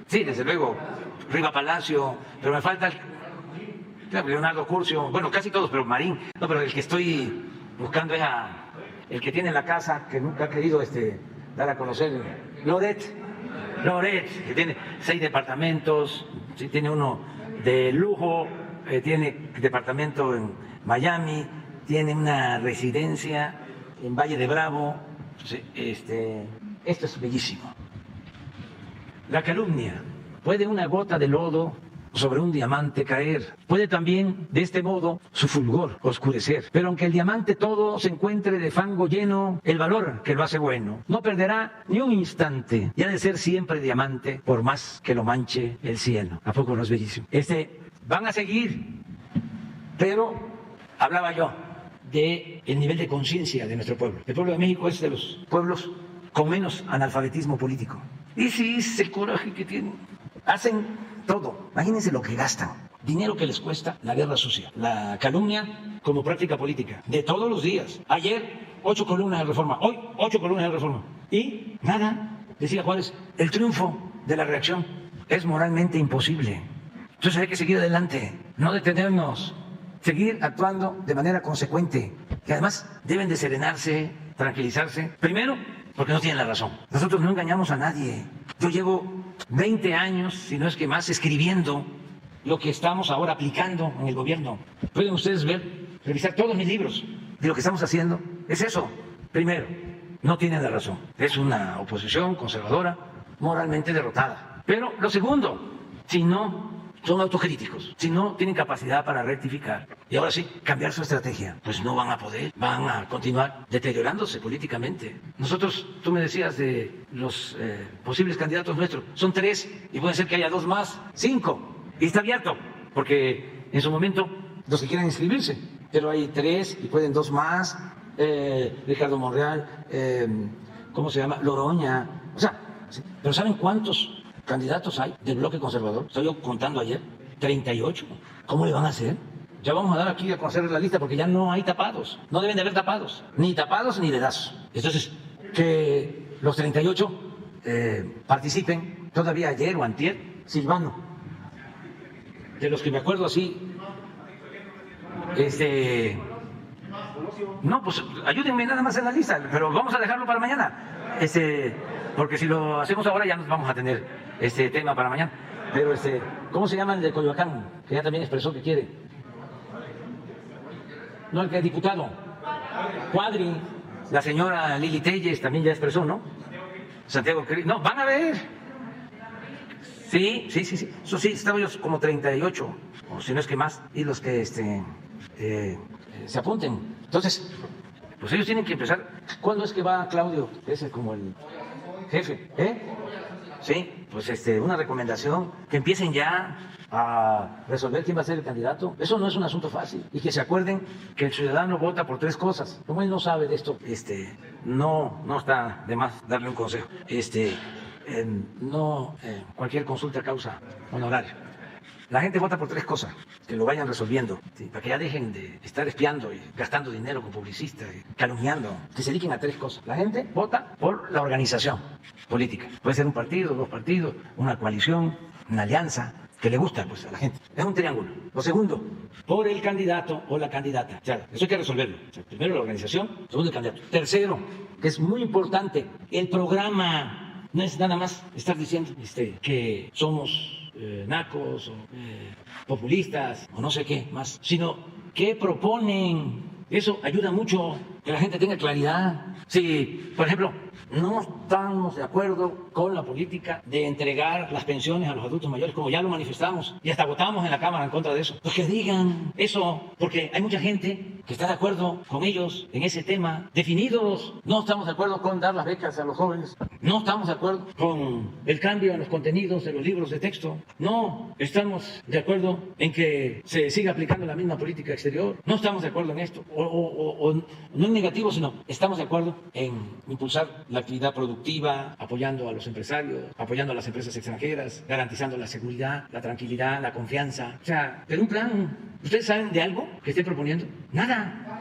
sí, desde luego, Riva Palacio, pero me falta Leonardo Curcio, bueno, casi todos, pero Marín. No, pero el que estoy buscando es el que tiene la casa, que nunca ha querido dar a conocer, Loret, que tiene 6 departamentos, sí, tiene uno de lujo, tiene departamento en Miami, tiene una residencia en Valle de Bravo. Esto es bellísimo. La calumnia. Puede una gota de lodo sobre un diamante caer. Puede también, de este modo, su fulgor oscurecer. Pero aunque el diamante todo se encuentre de fango lleno, el valor que lo hace bueno no perderá ni un instante. Y ha de ser siempre diamante, por más que lo manche el cielo. ¿A poco no es bellísimo? Van a seguir, pero hablaba yo del nivel de conciencia de nuestro pueblo. El pueblo de México es de los pueblos con menos analfabetismo político. Y sí, es el coraje que tienen. Hacen todo. Imagínense lo que gastan. Dinero que les cuesta la guerra sucia. La calumnia como práctica política. De todos los días. Ayer, 8 columnas de Reforma. Hoy, 8 columnas de Reforma. Y nada, decía Juárez, el triunfo de la reacción es moralmente imposible. Entonces hay que seguir adelante, no detenernos, seguir actuando de manera consecuente. Y además deben de serenarse, tranquilizarse. Primero, porque no tienen la razón. Nosotros no engañamos a nadie. Yo llevo 20 años, si no es que más, escribiendo lo que estamos ahora aplicando en el gobierno. Pueden ustedes ver, revisar todos mis libros. Y lo que estamos haciendo es eso. Primero, no tienen la razón. Es una oposición conservadora, moralmente derrotada. Pero lo segundo, si no son autocríticos, si no tienen capacidad para rectificar y ahora sí cambiar su estrategia, pues no van a poder, van a continuar deteriorándose políticamente. Nosotros, tú me decías de los posibles candidatos nuestros, son 3 y puede ser que haya 2 más, 5, y está abierto, porque en su momento los que quieran inscribirse, pero hay 3 y pueden 2 más, Ricardo Monreal, ¿cómo se llama? Loroña, o sea, ¿sí? Pero ¿saben cuántos candidatos hay del bloque conservador? Estoy yo contando ayer, 38. ¿Cómo le van a hacer? Ya vamos a dar aquí a conocer la lista porque ya no hay tapados. No deben de haber tapados ni dedazos. Entonces, que los 38 participen. Todavía ayer o antier, Silvano, de los que me acuerdo así, no, pues ayúdenme nada más en la lista, pero vamos a dejarlo para mañana. Porque si lo hacemos ahora ya nos vamos a tener este tema para mañana. Pero ¿cómo se llama el de Coyoacán? Que ya también expresó que quiere. No, el que es diputado. Cuadri. La señora Lili Telles también ya expresó, ¿no? Santiago Cris. No, van a ver. Sí. Eso sí, estaba yo como 38, o si no es que más, y los que se apunten. Entonces, pues ellos tienen que empezar. ¿Cuándo es que va Claudio? Ese es como el jefe, Sí, pues una recomendación, que empiecen ya a resolver quién va a ser el candidato. Eso no es un asunto fácil. Y que se acuerden que el ciudadano vota por 3 cosas. Como él no sabe de esto, no está de más darle un consejo. Cualquier consulta causa honorario. La gente vota por 3 cosas, que lo vayan resolviendo, ¿sí? Para que ya dejen de estar espiando y gastando dinero con publicistas, y calumniando, que se dediquen a 3 cosas. La gente vota por la organización política. Puede ser un partido, 2 partidos, una coalición, una alianza, que le gusta pues, a la gente. Es un triángulo. Lo segundo, por el candidato o la candidata. O sea, eso hay que resolverlo. O sea, primero la organización, segundo el candidato. Tercero, que es muy importante, el programa. No es nada más estar diciendo que somos nacos o populistas o no sé qué más, sino qué proponen. Eso ayuda mucho, que la gente tenga claridad. Si, por ejemplo, no estamos de acuerdo con la política de entregar las pensiones a los adultos mayores, como ya lo manifestamos y hasta votamos en la Cámara en contra de eso, pues que digan eso, porque hay mucha gente que está de acuerdo con ellos en ese tema, definidos. No estamos de acuerdo con dar las becas a los jóvenes, no estamos de acuerdo con el cambio en los contenidos de los libros de texto, no estamos de acuerdo en que se siga aplicando la misma política exterior, no estamos de acuerdo en esto, o no en negativo, sino estamos de acuerdo en impulsar la actividad productiva, apoyando a los empresarios, apoyando a las empresas extranjeras, garantizando la seguridad, la tranquilidad, la confianza. O sea, pero un plan, ¿ustedes saben de algo que esté proponiendo? Nada.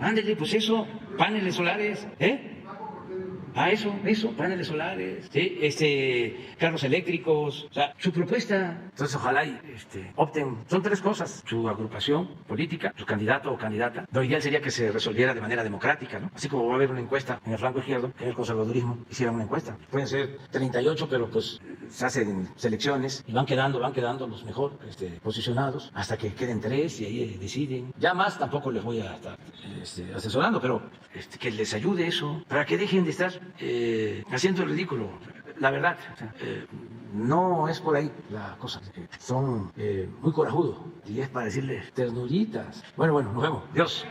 Ándele, pues eso, paneles solares, eso, paneles solares, ¿sí? Carros eléctricos, o sea, su propuesta. Entonces, ojalá opten. Son 3 cosas: su agrupación política, su candidato o candidata. Lo ideal sería que se resolviera de manera democrática, ¿no? Así como va a haber una encuesta en el flanco izquierdo, en el conservadurismo hicieron una encuesta. Pueden ser 38, pero pues se hacen selecciones y van quedando los mejor posicionados hasta que queden 3 y ahí deciden. Ya más tampoco les voy a estar asesorando, pero que les ayude eso para que dejen de estar haciendo el ridículo. La verdad, no es por ahí la cosa. Son muy corajudos y es para decirles ternuritas. Bueno, nos vemos. Dios.